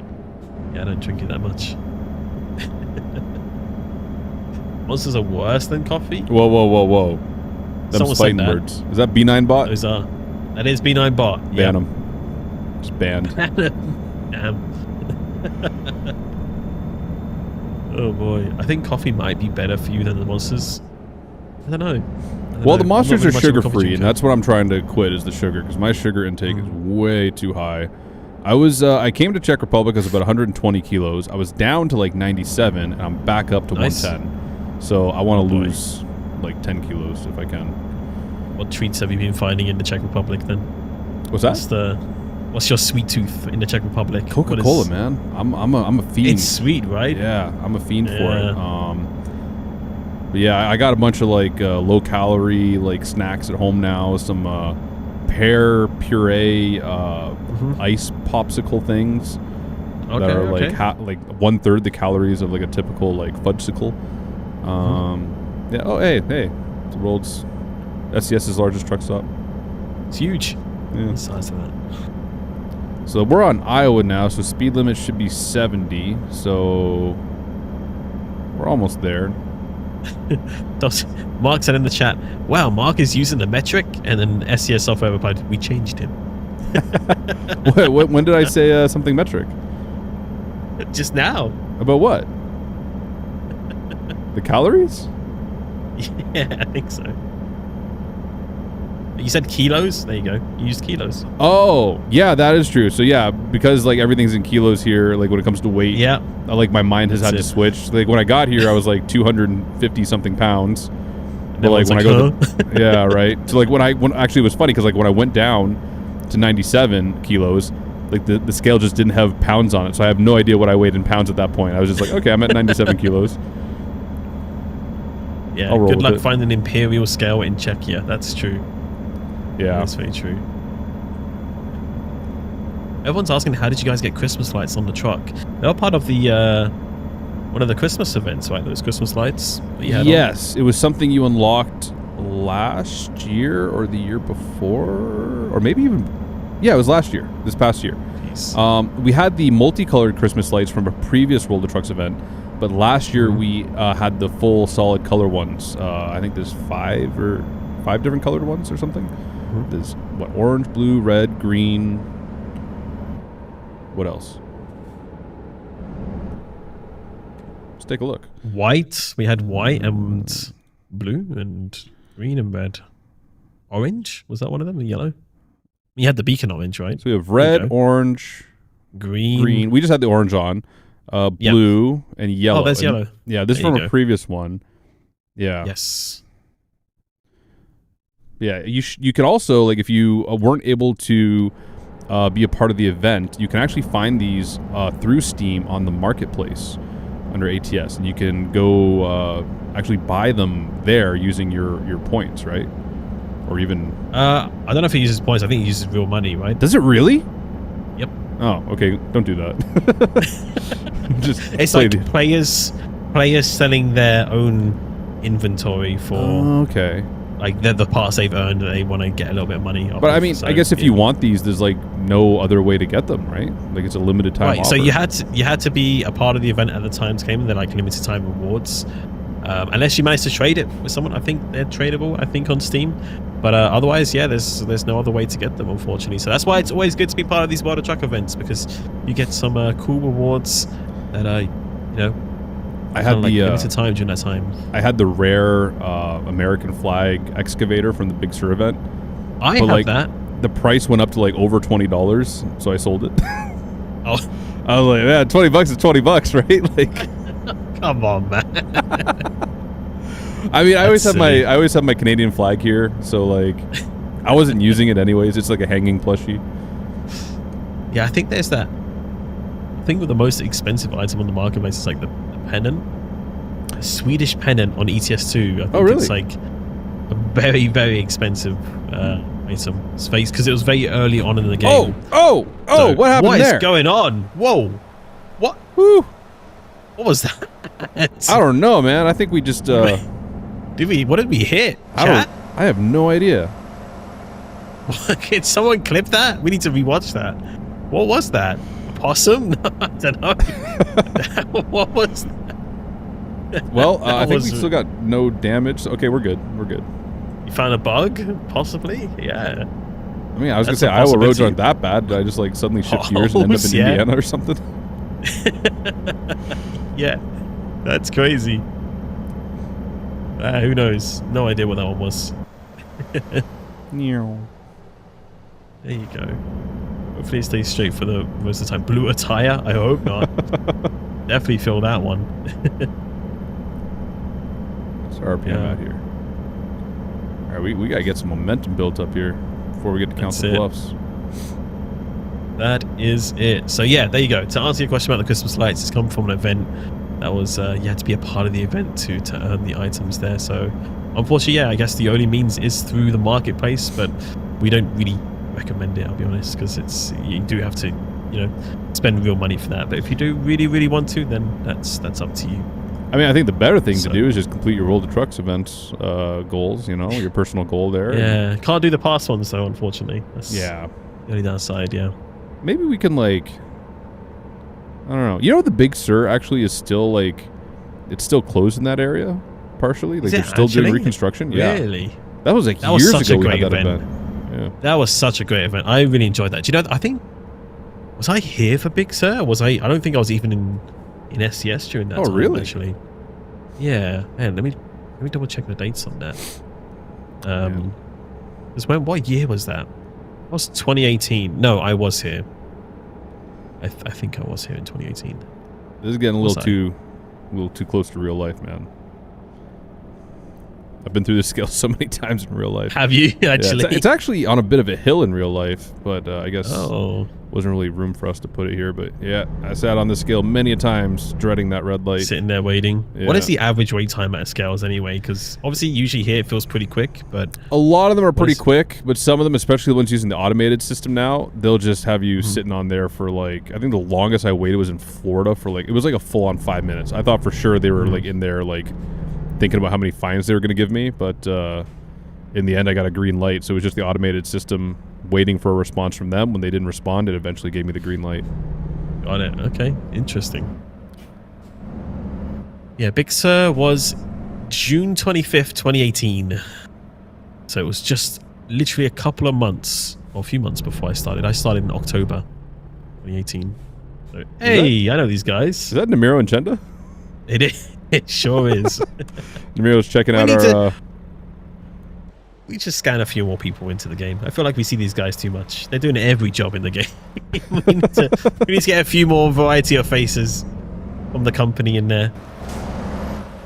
Speaker 1: yeah, I don't drink it that much. Monsters are worse than coffee?
Speaker 2: Whoa. Them fighting words. Is that B9 bot?
Speaker 1: Those are. That is B9 bot.
Speaker 2: Ban them. Just banned.
Speaker 1: Damn. Oh boy. I think coffee might be better for you than the Monsters. I don't know.
Speaker 2: Well, the Monsters are sugar-free, and that's what I'm trying to quit is the sugar, because my sugar intake is way too high. I came to Czech Republic, I was about 120 kilos. I was down to like 97, and I'm back up to 110. So I want to lose like 10 kilos if I can.
Speaker 1: What treats have you been finding in the Czech Republic then?
Speaker 2: What's that?
Speaker 1: What's your sweet tooth in the Czech Republic?
Speaker 2: Coca-Cola, man. I'm a fiend.
Speaker 1: It's sweet, right?
Speaker 2: Yeah, I'm a fiend for it. But yeah, I got a bunch of like low calorie like snacks at home now. Some pear puree ice popsicle things that are like like 1/3 the calories of like a typical like fudgesicle. Yeah. Oh, hey, it's the world's SCS's largest truck stop.
Speaker 1: It's huge.
Speaker 2: Yeah.
Speaker 1: The size of that.
Speaker 2: So we're on Iowa now, so speed limit should be 70. So we're almost there.
Speaker 1: Mark said in the chat, wow, Mark is using the metric, and then SCS software replied, we changed him.
Speaker 2: When did I say something metric?
Speaker 1: Just now.
Speaker 2: About what? The calories?
Speaker 1: Yeah, I think so. You said kilos? There you go. You used kilos.
Speaker 2: Oh, yeah, that is true. So yeah, because like everything's in kilos here, like when it comes to weight,
Speaker 1: yeah,
Speaker 2: like my mind has had to switch. Like when I got here, I was like 250 something pounds. But like when I go, yeah, right. So like when actually it was funny because like when I went down to 97 kilos, like the scale just didn't have pounds on it, so I have no idea what I weighed in pounds at that point. I was just like, okay, I'm at 97 kilos.
Speaker 1: Yeah, good luck finding an imperial scale in Czechia. That's true.
Speaker 2: Yeah,
Speaker 1: that's very true. Everyone's asking, how did you guys get Christmas lights on the truck? They were part of the one of the Christmas events, right? Those Christmas lights that you had
Speaker 2: Yes, it was something you unlocked last year or the year before, or maybe even, yeah, it was last year, this past year. We had the multicolored Christmas lights from a previous World of Trucks event, but last year we had the full solid color ones. I think there's five different colored ones or something. There's what, orange, blue, red, green. What else? Let's take a look.
Speaker 1: White. We had white and blue and green and red. Orange? Was that one of them? The yellow? You had the beacon orange, right?
Speaker 2: So we have red, orange, green. We just had the orange on. Blue and yellow.
Speaker 1: Oh, there's yellow.
Speaker 2: Yeah, this is from a previous one. Yeah.
Speaker 1: Yes.
Speaker 2: Yeah, you can also, like, if you weren't able to be a part of the event, you can actually find these through Steam on the marketplace under ATS, and you can go actually buy them there using your points, right? Or even
Speaker 1: I don't know if it uses points. I think it uses real money, right?
Speaker 2: Does it really?
Speaker 1: Yep.
Speaker 2: Oh, okay. Don't do that.
Speaker 1: It's like players selling their own inventory for.
Speaker 2: Okay.
Speaker 1: Like they're the parts they've earned, and they want to get a little bit of money off.
Speaker 2: But I mean, I guess if you want these, there's like no other way to get them, right? Like it's a limited time.
Speaker 1: Right.
Speaker 2: offer.
Speaker 1: So you had to be a part of the event at the time came. They're like limited time rewards, unless you manage to trade it with someone. I think they're tradable. I think on Steam, but otherwise, yeah, there's no other way to get them, unfortunately. So that's why it's always good to be part of these World of Truck events, because you get some cool rewards that you know.
Speaker 2: I had the
Speaker 1: limited time during that time.
Speaker 2: I had the rare American flag excavator from the Big Sur event.
Speaker 1: I have that.
Speaker 2: The price went up to like over $20, so I sold it.
Speaker 1: Oh,
Speaker 2: I was like, man, $20 is $20, right? Like,
Speaker 1: come on, man.
Speaker 2: I mean, I always have my Canadian flag here, so like, I wasn't using it anyways. It's like a hanging plushie.
Speaker 1: Yeah, I think there's that. I think with the most expensive item on the marketplace is like the pennant, a Swedish pennant on ETS2. I think it's like a very, very expensive item space because it was very early on in the game.
Speaker 2: So what happened there?
Speaker 1: What is going on? Whoa, what?
Speaker 2: Woo.
Speaker 1: What was that?
Speaker 2: I don't know, man. I think we just
Speaker 1: what did we hit? Chat?
Speaker 2: I have no idea.
Speaker 1: Can someone clip that? We need to rewatch that. What was that? A possum? I don't know. What was that?
Speaker 2: Well, I think we still got no damage. So, okay, we're good. We're good.
Speaker 1: You found a bug? Possibly? Yeah.
Speaker 2: I mean, I was going to say Iowa roads aren't that bad. Did I just like suddenly shift gears and end up in Indiana or something?
Speaker 1: Yeah. That's crazy. Who knows? No idea what that one was. There you go. Hopefully it stays straight for the most of the time. Blue attire? I hope not. Definitely feel that one.
Speaker 2: What's RPM out here? All right, we got to get some momentum built up here before we get to Council Bluffs.
Speaker 1: That is it. So yeah, there you go. To answer your question about the Christmas lights, it's come from an event that was, you had to be a part of the event to earn the items there. So unfortunately, yeah, I guess the only means is through the marketplace, but we don't really recommend it, I'll be honest, because you do have to, spend real money for that. But if you do really, really want to, then that's up to you.
Speaker 2: I mean, I think the better thing to do is just complete your World of Trucks events goals, you know, your personal goal there.
Speaker 1: Yeah, can't do the past ones though, unfortunately. That's
Speaker 2: yeah.
Speaker 1: the only downside, yeah.
Speaker 2: Maybe we can, like, I don't know. You know, the Big Sur actually is still, like, it's still closed in that area, partially. Like, they're still doing reconstruction.
Speaker 1: Really?
Speaker 2: Yeah. That was like years ago we had that event.
Speaker 1: Yeah. That was such a great event. I really enjoyed that. Do you know, I think, was I here for Big Sur? I don't think I was even in SCS during that time,
Speaker 2: really?
Speaker 1: Actually. Yeah. Man, let me double check the dates on that. What year was that? That was 2018. No, I was here. I think I was here in 2018.
Speaker 2: This is getting a little too close to real life, man. I've been through this scale so many times in real life.
Speaker 1: Have you actually?
Speaker 2: Yeah, it's actually on a bit of a hill in real life, but I guess wasn't really room for us to put it here. But yeah, I sat on the scale many a times, dreading that red light.
Speaker 1: Sitting there waiting.
Speaker 2: Yeah.
Speaker 1: What is the average wait time at scales anyway? Because obviously, usually here it feels pretty quick, but
Speaker 2: a lot of them are pretty quick. But some of them, especially the ones using the automated system now, they'll just have you sitting on there for like, I think the longest I waited was in Florida for like, it was like a full on 5 minutes. I thought for sure they were like in there like thinking about how many fines they were going to give me, but in the end I got a green light, so it was just the automated system waiting for a response from them. When they didn't respond, it eventually gave me the green light.
Speaker 1: Got it. Okay, interesting. Yeah, Big Sur was June 25th, 2018. So it was just literally a couple of months, or a few months before I started. I started in October 2018. So, hey, I know these guys.
Speaker 2: Is that Namiro and Chenda?
Speaker 1: It is. It sure is.
Speaker 2: Namiro's checking out our...
Speaker 1: We just scan a few more people into the game. I feel like we see these guys too much. They're doing every job in the game. we need to get a few more variety of faces from the company in there.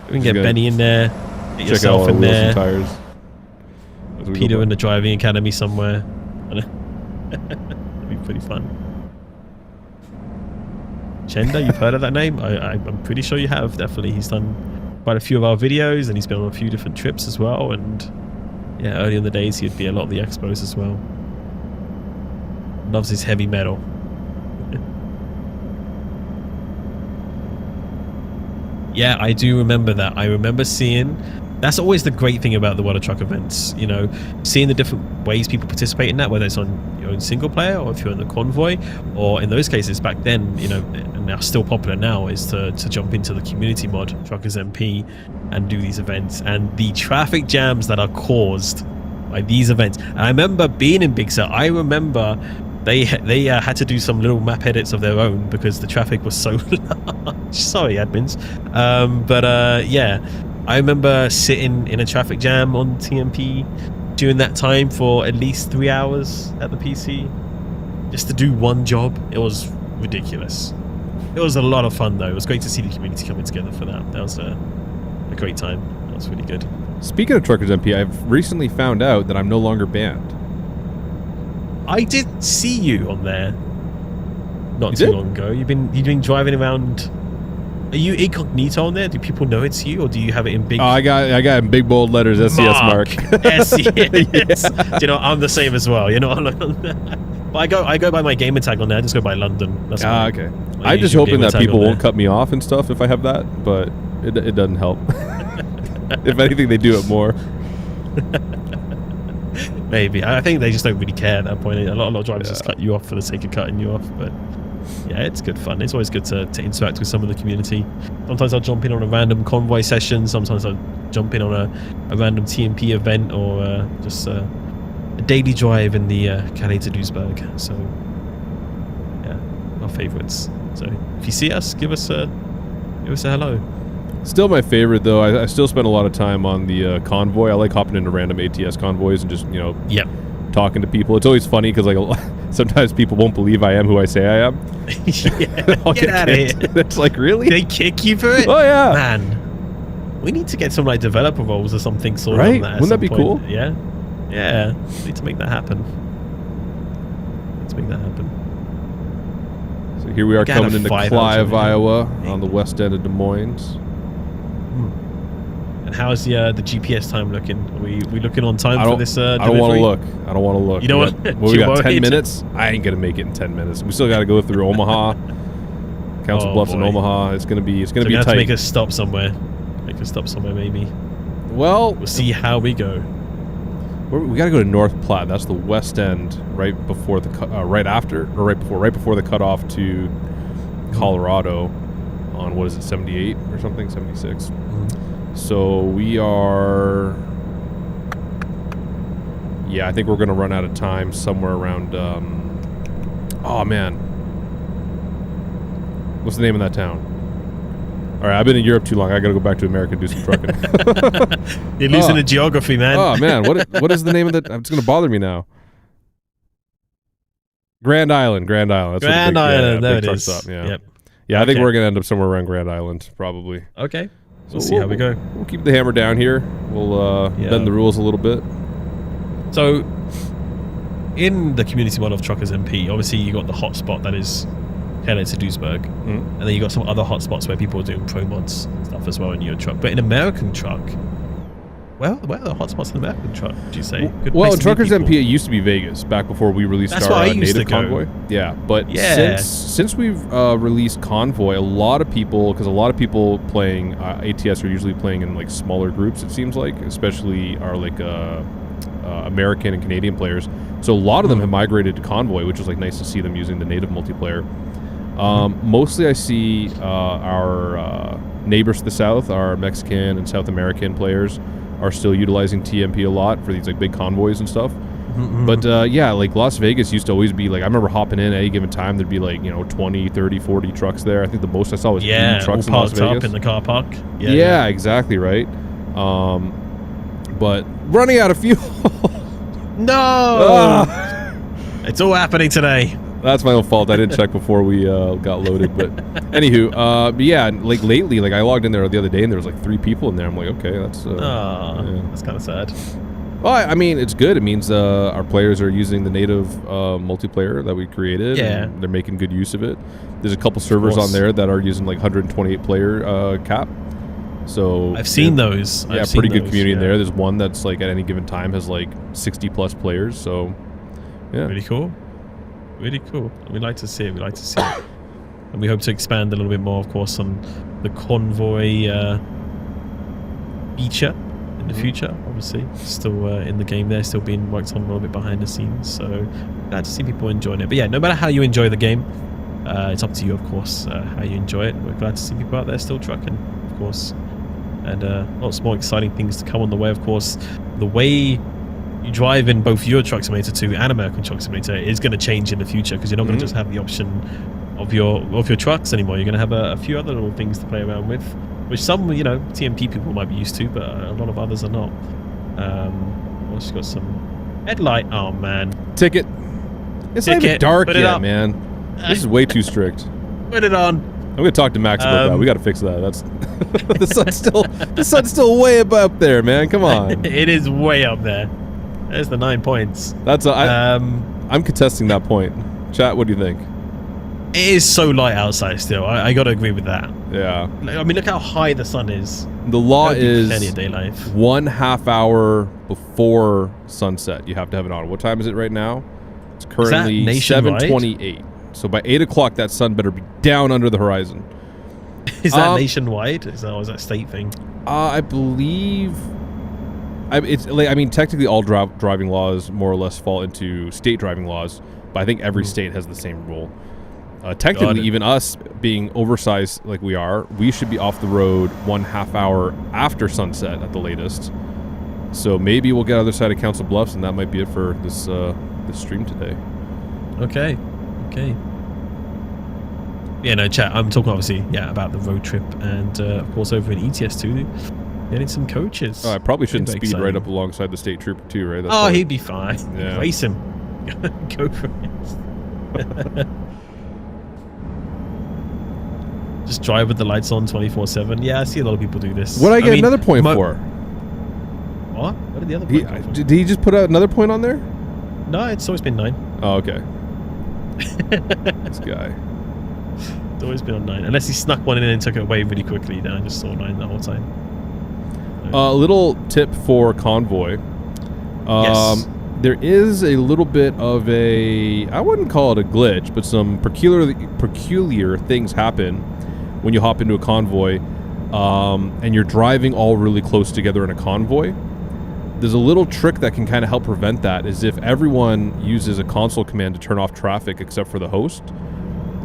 Speaker 1: We can get Benny in there. Get yourself in there.
Speaker 2: Tires.
Speaker 1: Peter in the driving academy somewhere. That'd be pretty fun. Chenda, you've heard of that name? I'm pretty sure you have, definitely. He's done quite a few of our videos, and he's been on a few different trips as well. And yeah, early in the days, he'd be a lot of the expos as well. Loves his heavy metal. Yeah, I do remember that. I remember seeing... That's always the great thing about the World of Truck events, you know, seeing the different ways people participate in that, whether it's on your own single player or if you're in the convoy, or in those cases back then, you know, and they're still popular now, is to jump into the community mod, Truckers MP, and do these events. And the traffic jams that are caused by these events. And I remember being in Big Sur, I remember they had to do some little map edits of their own because the traffic was so large. Sorry, admins. Yeah. I remember sitting in a traffic jam on TMP during that time for at least 3 hours at the PC just to do one job. It was ridiculous. It was a lot of fun though. It was great to see the community coming together for that. That was a great time. That was really good.
Speaker 2: Speaking of Truckers MP, I've recently found out that I'm no longer banned.
Speaker 1: I did see you on there not too long ago. You've been driving around. Are you incognito on there? Do people know it's you, or do you have it in big?
Speaker 2: Oh, I got in big bold letters, SCS Mark.
Speaker 1: SCS. Yeah. Do you know, I'm the same as well. You know, but I go by my gamer tag on there. I just go by London. That's
Speaker 2: okay. I'm just hoping that people won't cut me off and stuff if I have that, but it doesn't help. If anything, they do it more.
Speaker 1: Maybe. I think they just don't really care at that point. A lot of drivers just cut you off for the sake of cutting you off, but. Yeah, it's good fun. It's always good to interact with some of the community. Sometimes I'll jump in on a random convoy session. Sometimes I'll jump in on a random TMP event, or just a daily drive in the Calais to Duisburg. So, yeah, our favourites. So, if you see us, give us a hello.
Speaker 2: Still my favorite, though. I still spend a lot of time on the convoy. I like hopping into random ATS convoys and just, you know...
Speaker 1: Yep.
Speaker 2: Talking to people. It's always funny because like sometimes people won't believe I am who I say I am.
Speaker 1: Get out of here.
Speaker 2: It's like, really?
Speaker 1: They kick you for it?
Speaker 2: Oh yeah,
Speaker 1: man. We need to get some like developer roles or something sort of on that.
Speaker 2: Wouldn't that be cool?
Speaker 1: Yeah. We need to make that happen.
Speaker 2: So here we are coming into Clive, Iowa, on the west end of Des Moines.
Speaker 1: And how's the GPS time looking? Are we looking on time for this delivery?
Speaker 2: I don't want to look.
Speaker 1: You know what?
Speaker 2: We got 10 minutes? I ain't going to make it in 10 minutes. We still got to go through Omaha. Council Bluffs and Omaha. It's gonna be tight.
Speaker 1: Have to make us stop somewhere. Maybe.
Speaker 2: Well,
Speaker 1: we'll see how we go.
Speaker 2: We got to go to North Platte. That's the west end, right before the right before the cutoff to Colorado on what is it, 78 or something, 76. Mm-hmm. So we are. Yeah, I think we're gonna run out of time somewhere around. Oh man, what's the name of that town? All right, I've been in Europe too long. I got to go back to America and do some trucking.
Speaker 1: You're losing the geography, man.
Speaker 2: Oh man, what is the name of that? It's gonna bother me now. Grand Island. That's
Speaker 1: Grand Island. There it is.
Speaker 2: Yeah.
Speaker 1: Yep.
Speaker 2: Yeah, I think we're gonna end up somewhere around Grand Island, probably.
Speaker 1: Okay. We'll see how we go.
Speaker 2: We'll keep the hammer down here. We'll bend the rules a little bit.
Speaker 1: So, in the community model of Truckers MP, obviously you got the hotspot that is headed to Duisburg, and then you got some other hotspots where people are doing pro mods stuff as well in your truck. But in American truck, where are the hotspots in American truck? Would you say?
Speaker 2: Well, in Truckers MP, it used to be Vegas back before we released our native Convoy. Yeah, but since we've released Convoy, a lot of people playing ATS are usually playing in like smaller groups. It seems like, especially our like American and Canadian players. So a lot of them have migrated to Convoy, which is like nice to see them using the native multiplayer. Mostly I see our neighbors to the south, our Mexican and South American players are still utilizing TMP a lot for these like big convoys and stuff. But yeah, like Las Vegas used to always be like, I remember hopping in at any given time, there'd be like, 20, 30, 40 trucks there. I think the most I saw was 80 trucks in Las Vegas.
Speaker 1: Up in the car park.
Speaker 2: Yeah, exactly right. But running out of fuel.
Speaker 1: No! It's all happening today.
Speaker 2: That's my own fault. I didn't check before we got loaded. But anywho, but yeah, like lately, like I logged in there the other day and there was like 3 people in there. I'm like, okay, that's
Speaker 1: that's kind of sad.
Speaker 2: Well, I mean, it's good. It means our players are using the native multiplayer that we created.
Speaker 1: Yeah.
Speaker 2: And they're making good use of it. There's a couple servers on there that are using like 128 player cap. So
Speaker 1: I've seen those.
Speaker 2: Yeah, pretty good community in there. There's one that's like at any given time has like 60 plus players. So yeah,
Speaker 1: really cool. Really cool. We'd like to see it. And we hope to expand a little bit more, of course, on the Convoy feature in the future. Obviously, still in the game there, still being worked on a little bit behind the scenes. So glad to see people enjoying it. But yeah, no matter how you enjoy the game, it's up to you, of course, how you enjoy it. We're glad to see people out there still trucking, of course. And lots more exciting things to come on the way, of course. The way you drive in both Euro Truck Simulator 2 and American Truck Simulator is going to change in the future, because you're not going to just have the option of your trucks anymore. You're going to have a few other little things to play around with, which some TMP people might be used to, but a lot of others are not. Also got some headlight. Oh man,
Speaker 2: ticket. It's not even dark yet, man. This is way too strict.
Speaker 1: Put it on.
Speaker 2: I'm gonna talk to Max about that. We got to fix that. That's the sun's still way up there, man. Come on.
Speaker 1: It is way up there. There's the 9 points.
Speaker 2: I'm contesting that point. Chat, what do you think?
Speaker 1: It is so light outside still. I got to agree with that.
Speaker 2: Yeah.
Speaker 1: I mean, look how high the sun is.
Speaker 2: The law is
Speaker 1: plenty of daylight.
Speaker 2: 1/2 hour before sunset. You have to have it on. What time is it right now? It's currently 7:28. So by 8 o'clock, that sun better be down under the horizon.
Speaker 1: Is that nationwide? Is that a state thing?
Speaker 2: I believe. It's like, I mean, technically all driving laws more or less fall into state driving laws, but I think every state has the same rule. Technically, even us being oversized like we are, we should be off the road 1/2 hour after sunset at the latest. So maybe we'll get other side of Council Bluffs, and that might be it for this stream today.
Speaker 1: Okay. Yeah, no, chat. I'm talking obviously, about the road trip, and of course over in ETS2, getting some coaches.
Speaker 2: Oh, I probably shouldn't speed right up alongside the state trooper too, right?
Speaker 1: That's he'd be fine.
Speaker 2: Yeah.
Speaker 1: Race him. Go for it. Just drive with the lights on 24/7. Yeah, I see a lot of people do this.
Speaker 2: What did I get another point for?
Speaker 1: What? What did the other point
Speaker 2: did he just put another point on there?
Speaker 1: No, it's always been 9.
Speaker 2: Oh, okay. This guy.
Speaker 1: It's always been on 9. Unless he snuck one in and took it away really quickly. Then I just saw 9 the whole time.
Speaker 2: A little tip for Convoy.
Speaker 1: Yes.
Speaker 2: there is a little bit of a, I wouldn't call it a glitch, but some peculiar things happen when you hop into a convoy, and you're driving all really close together in a convoy. There's a little trick that can kind of help prevent that, is if everyone uses a console command to turn off traffic except for the host,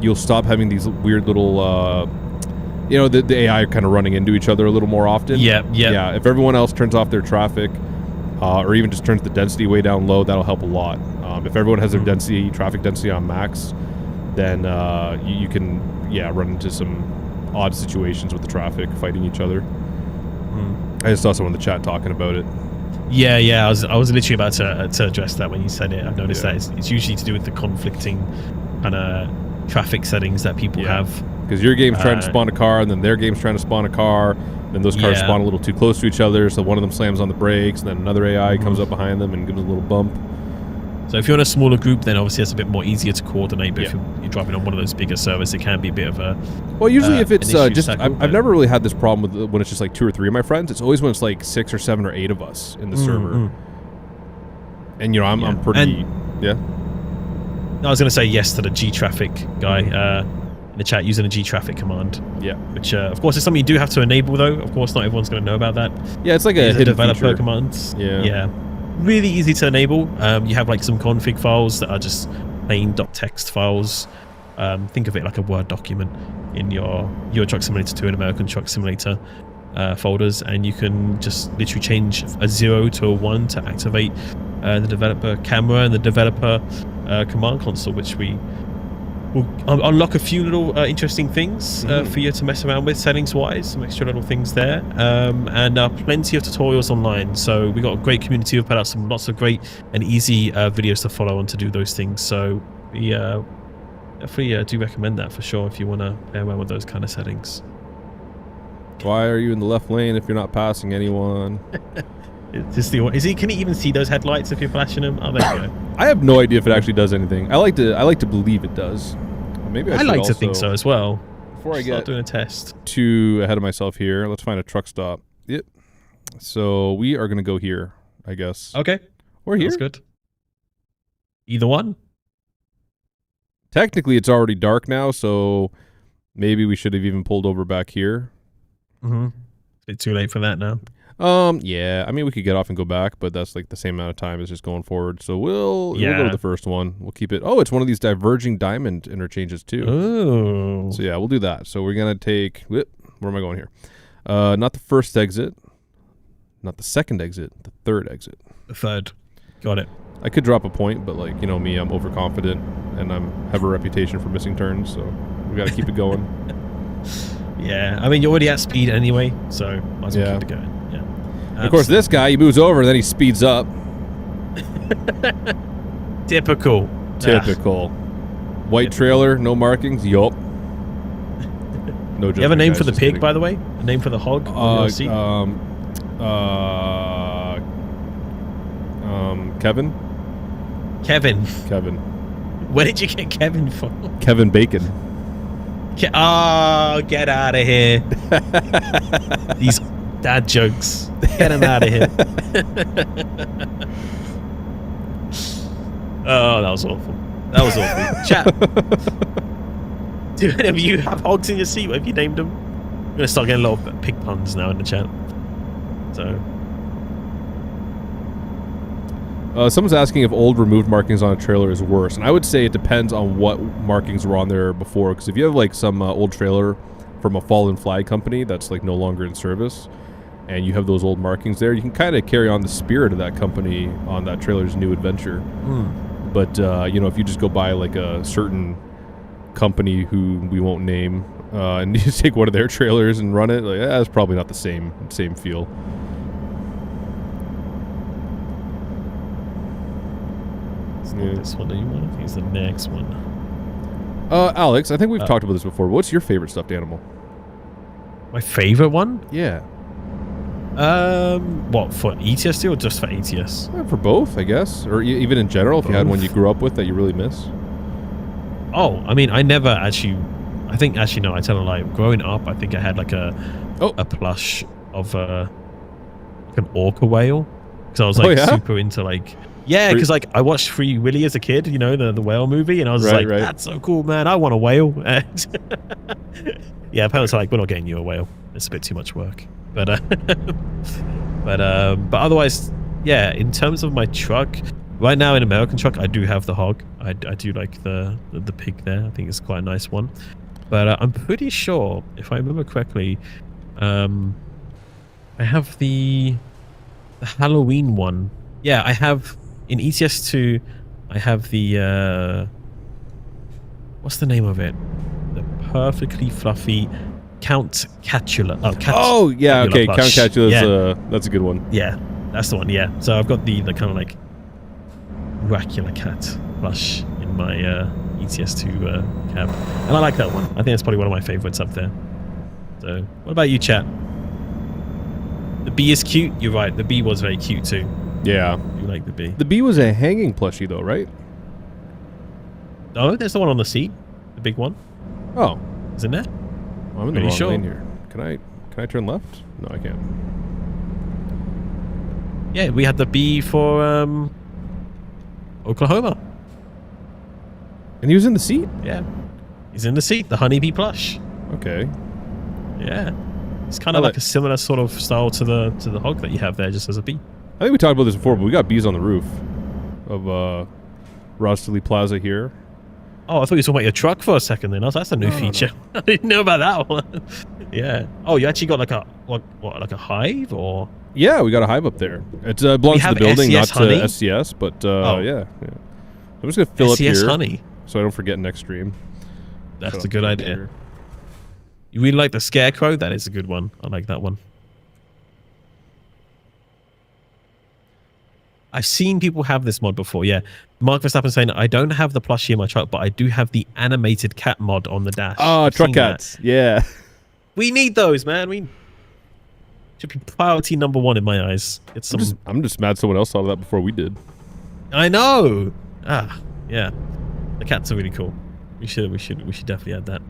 Speaker 2: you'll stop having these weird little, the AI kind of running into each other a little more often. Yeah. If everyone else turns off their traffic, or even just turns the density way down low, that'll help a lot. If everyone has their traffic density on max, then you can run into some odd situations with the traffic fighting each other. I just saw someone in the chat talking about it.
Speaker 1: Yeah. I was literally about to address that when you said it. I've noticed that it's usually to do with the conflicting kind of traffic settings that people have.
Speaker 2: Because your game's trying to spawn a car, and then their game's trying to spawn a car, and those cars spawn a little too close to each other, so one of them slams on the brakes, and then another AI comes up behind them and gives a little bump.
Speaker 1: So if you're in a smaller group, then obviously it's a bit more easier to coordinate, but if you're driving on one of those bigger servers, it can be a bit of a...
Speaker 2: Well, usually if it's just... I've never really had this problem with when it's just like 2 or 3 of my friends. It's always when it's like 6 or 7 or 8 of us in the server. And, I'm pretty...
Speaker 1: I was going to say yes to the G-Traffic guy in the chat using a G-Traffic command.
Speaker 2: Yeah.
Speaker 1: Which, of course, is something you do have to enable, though. Of course, not everyone's going to know about that.
Speaker 2: Yeah, it's like a hidden
Speaker 1: developer
Speaker 2: feature.
Speaker 1: commands.
Speaker 2: Yeah.
Speaker 1: Really easy to enable. You have like some config files that are just plain .txt files. Think of it like a Word document in your Euro Truck Simulator 2 and American Truck Simulator folders, and you can just literally change a 0 to a 1 to activate the developer camera and the developer command console, which we will unlock a few little interesting things for you to mess around with settings wise, some extra little things there, and plenty of tutorials online. So we got a great community. We've put out lots of great and easy videos to follow on to do those things. So we definitely do recommend that for sure if you want to play around with those kind of settings.
Speaker 2: Why are you in the left lane if you're not passing anyone?
Speaker 1: Can he even see those headlights if you're flashing them? Oh, there you go.
Speaker 2: I have no idea if it actually does anything. I like to believe it does. Maybe I
Speaker 1: like to think so as well.
Speaker 2: Before I get
Speaker 1: doing a test
Speaker 2: too ahead of myself here, let's find a truck stop. Yep. So we are gonna go here, I guess.
Speaker 1: Okay.
Speaker 2: Or here.
Speaker 1: That's good. Either one.
Speaker 2: Technically, it's already dark now, so maybe we should have even pulled over back here.
Speaker 1: A bit too late for that now.
Speaker 2: Yeah. I mean, we could get off and go back, but that's like the same amount of time as just going forward. So we'll go to the first one. We'll keep it. Oh, it's one of these diverging diamond interchanges too.
Speaker 1: Oh.
Speaker 2: So yeah, we'll do that. So we're gonna take. Where am I going here? Not the first exit, not the second exit, the third exit.
Speaker 1: The third. Got it.
Speaker 2: I could drop a point, but like me, I'm overconfident, and have a reputation for missing turns. So we got to keep it going.
Speaker 1: Yeah, I mean you're already at speed anyway, so might as well keep it going. Yeah.
Speaker 2: Of course, this guy, he moves over and then he speeds up.
Speaker 1: Typical.
Speaker 2: White trailer, no markings. Yup. No.
Speaker 1: You have a name for the pig, by the way? A name for the hog?
Speaker 2: Kevin.
Speaker 1: Where did you get Kevin from?
Speaker 2: Kevin Bacon.
Speaker 1: Get out of here. These dad jokes. Get him out of here. Oh, that was awful. Chat. Do any of you have hogs in your seat? What have you named them? I'm going to start getting a lot of pig puns now in the chat. So...
Speaker 2: someone's asking if old removed markings on a trailer is worse, and I would say it depends on what markings were on there before. Because if you have like some old trailer from a fallen flag company that's like no longer in service, and you have those old markings there, you can kind of carry on the spirit of that company on that trailer's new adventure. But if you just go by like a certain company who we won't name, and you just take one of their trailers and run it, like that's probably not the same feel.
Speaker 1: This one, do you want to use the next one?
Speaker 2: Alex, I think we've talked about this before. What's your favorite stuffed animal?
Speaker 1: My favorite one?
Speaker 2: Yeah.
Speaker 1: What, for ETS or just for ATS?
Speaker 2: For both, I guess, or even in general. If you had one you grew up with that you really miss.
Speaker 1: Oh, I mean, I never actually. I think actually no, I tell a lie. Growing up, I think I had like a plush of like an orca whale because I was like super into like. Yeah, because like I watched Free Willy as a kid, you know, the whale movie, and I was like, that's so cool, man. I want a whale. Yeah, parents are like, we're not getting you a whale. It's a bit too much work. But but otherwise, yeah, in terms of my truck, right now in American truck, I do have the hog. I do like the pig there. I think it's quite a nice one. But I'm pretty sure, if I remember correctly, I have the Halloween one. Yeah, I have in ETS2. I have the what's the name of it? The perfectly fluffy Count Catula.
Speaker 2: Oh yeah,
Speaker 1: Catula
Speaker 2: okay.
Speaker 1: plush.
Speaker 2: Count Catula's that's a good one.
Speaker 1: Yeah, that's the one. Yeah. So I've got the kind of like Dracula cat plush in my ETS2 cab, and I like that one. I think it's probably one of my favorites up there. So, what about you, chat? The bee is cute. You're right. The bee was very cute too.
Speaker 2: Yeah.
Speaker 1: You like the bee.
Speaker 2: The bee was a hanging plushie though, right?
Speaker 1: Oh, there's the one on the seat. The big one.
Speaker 2: Oh.
Speaker 1: Isn't there?
Speaker 2: Well, I'm in the wrong lane here. Can I turn left? No, I can't.
Speaker 1: Yeah, we had the bee for Oklahoma.
Speaker 2: And he was in the seat?
Speaker 1: Yeah. He's in the seat. The honeybee plush.
Speaker 2: Okay.
Speaker 1: Yeah. It's kind of like a similar sort of style to the hog that you have there, just as a bee.
Speaker 2: I think we talked about this before, but we got bees on the roof of Rostelli Plaza here.
Speaker 1: Oh, I thought you were talking about your truck for a second then. That's a new feature. No. I didn't know about that one. Yeah. Oh, you actually got like a hive or?
Speaker 2: Yeah, we got a hive up there. It belongs to the building, not to SCS, but yeah. I'm just going to fill up here.
Speaker 1: SCS honey.
Speaker 2: So I don't forget next stream.
Speaker 1: That's a good idea. Here. You really like the scarecrow? That is a good one. I like that one. I've seen people have this mod before, yeah. Mark Verstappen saying, I don't have the plushie in my truck, but I do have the animated cat mod on the dash.
Speaker 2: Oh, truck cats. Yeah.
Speaker 1: We need those, man. We should be priority number one in my eyes.
Speaker 2: I'm just mad someone else thought of that before we did.
Speaker 1: I know. Ah, yeah. The cats are really cool. We should definitely add that.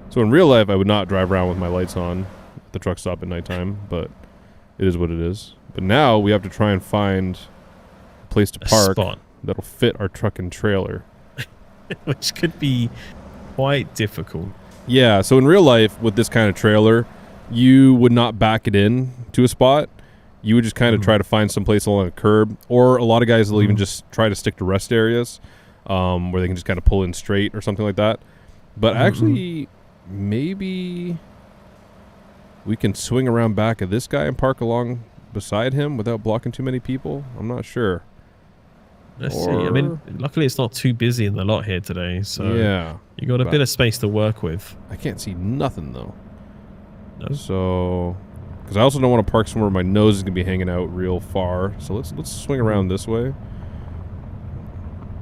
Speaker 2: So in real life, I would not drive around with my lights on at the truck stop at nighttime, but it is what it is. But now we have to try and find a place to park that'll fit our truck and trailer.
Speaker 1: Which could be quite difficult.
Speaker 2: Yeah, so in real life, with this kind of trailer, you would not back it in to a spot. You would just kind of try to find some place along a curb, or a lot of guys will even just try to stick to rest areas where they can just kind of pull in straight or something like that. But actually, maybe we can swing around back of this guy and park along beside him without blocking too many people. I'm not sure.
Speaker 1: Let's see. I mean, luckily it's not too busy in the lot here today, so
Speaker 2: yeah,
Speaker 1: you got a bit of space to work with.
Speaker 2: I can't see nothing though.
Speaker 1: No.
Speaker 2: So, because I also don't want to park somewhere my nose is gonna be hanging out real far. So let's swing around this way.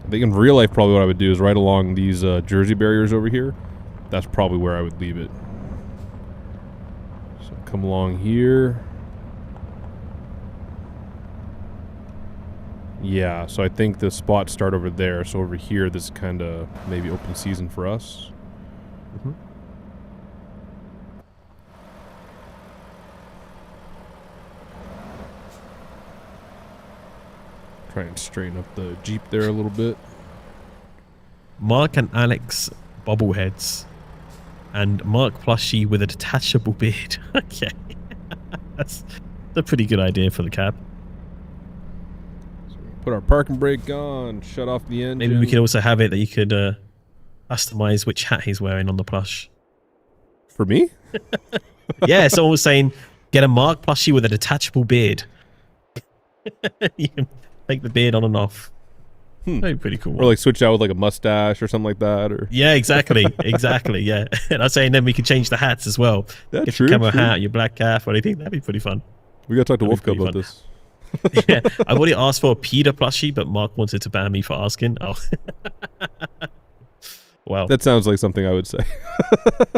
Speaker 2: I think in real life, probably what I would do is right along these Jersey barriers over here. That's probably where I would leave it. So come along here. Yeah, so I think the spots start over there. So over here, this is kind of maybe open season for us. Try and straighten up the Jeep there a little bit.
Speaker 1: Mark and Alex bobbleheads. And Mark plushie with a detachable beard. Okay. That's a pretty good idea for the cab.
Speaker 2: Put our parking brake on, shut off the engine.
Speaker 1: Maybe we could also have it that you could customize which hat he's wearing on the plush.
Speaker 2: For me?
Speaker 1: Yeah, someone was saying, get a Mark plushie with a detachable beard. You can take the beard on and off. That'd be pretty cool.
Speaker 2: Or like switch out with like a mustache or something like that. Or
Speaker 1: yeah, exactly. Exactly, yeah. And I was saying then we could change the hats as well.
Speaker 2: Yeah,
Speaker 1: get your camo hat, your black cap, or anything. That'd be pretty fun.
Speaker 2: We got to talk to Wolfco about this.
Speaker 1: Yeah, I've already asked for a Peter plushie, but Mark wanted to ban me for asking. Oh. Well.
Speaker 2: That sounds like something I would say.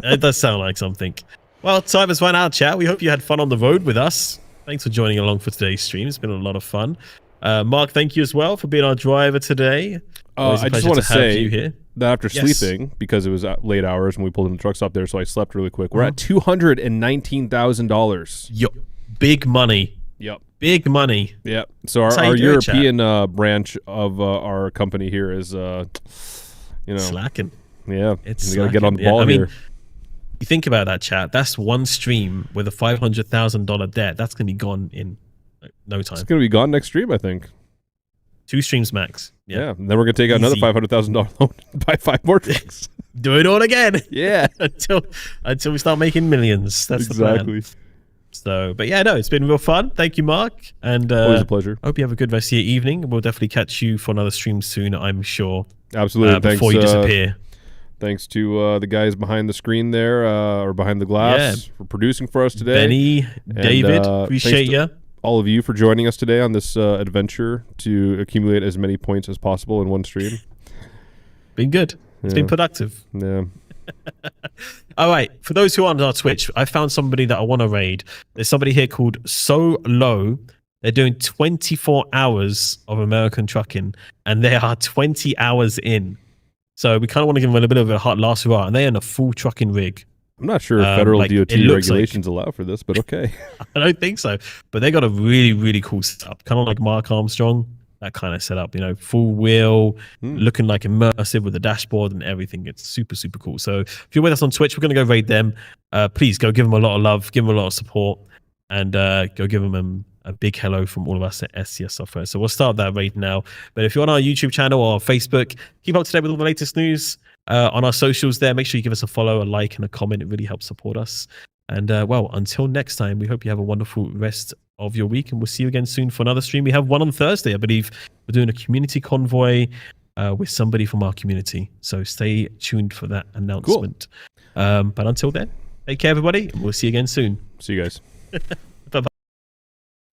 Speaker 1: It does sound like something. Well, time has run out, chat. We hope you had fun on the road with us. Thanks for joining along for today's stream. It's been a lot of fun. Mark, thank you as well for being our driver today.
Speaker 2: I just want to say that after
Speaker 1: Yes.
Speaker 2: sleeping, because it was late hours when we pulled in the truck stop there, so I slept really quick. We're at $219,000.
Speaker 1: Yo, big money.
Speaker 2: Yep.
Speaker 1: Big money.
Speaker 2: Yeah. So our European branch of our company here is,
Speaker 1: slacking.
Speaker 2: Yeah.
Speaker 1: It's
Speaker 2: we got to get on the ball here.
Speaker 1: You think about that, chat. That's one stream with a $500,000 debt. That's going to be gone in no time.
Speaker 2: It's going to be gone next stream, I think.
Speaker 1: 2 streams max.
Speaker 2: Yeah. And then we're going to take out another $500,000 loan and buy 5 more trucks.
Speaker 1: Do it all again.
Speaker 2: Yeah.
Speaker 1: until we start making millions. That's exactly the plan. So, but yeah, no, it's been real fun. Thank you, Mark. And
Speaker 2: always a pleasure.
Speaker 1: Hope you have a good rest of your evening. We'll definitely catch you for another stream soon, I'm sure.
Speaker 2: Absolutely.
Speaker 1: Before you disappear.
Speaker 2: Thanks to the guys behind the screen there, or behind the glass, for producing for us today.
Speaker 1: Benny, David, appreciate you.
Speaker 2: All of you for joining us today on this adventure to accumulate as many points as possible in one stream.
Speaker 1: Been good. It's been productive.
Speaker 2: Yeah.
Speaker 1: All right. For those who aren't on our Twitch, I found somebody that I want to raid. There's somebody here called So Low. They're doing 24 hours of American trucking, and they are 20 hours in. So we kind of want to give them a bit of a hot last hurrah, and they own a full trucking rig.
Speaker 2: I'm not sure if federal DOT regulations allow for this, but okay.
Speaker 1: I don't think so. But they got a really, really cool setup, kind of like Mark Armstrong, that kind of setup, full wheel, looking like immersive with a dashboard and everything. It's super, super cool. So if you're with us on Twitch, we're going to go raid them. Please go give them a lot of love, give them a lot of support, and go give them a big hello from all of us at SCS Software. So we'll start that raid now. But if you're on our YouTube channel or Facebook, keep up to date with all the latest news on our socials there. Make sure you give us a follow, a like, and a comment. It really helps support us. And until next time, we hope you have a wonderful rest of your week, and we'll see you again soon for another stream. We have one on Thursday, I believe. We're doing a community convoy with somebody from our community. So stay tuned for that announcement. Cool. But until then, take care, everybody. We'll see you again soon.
Speaker 2: See you guys.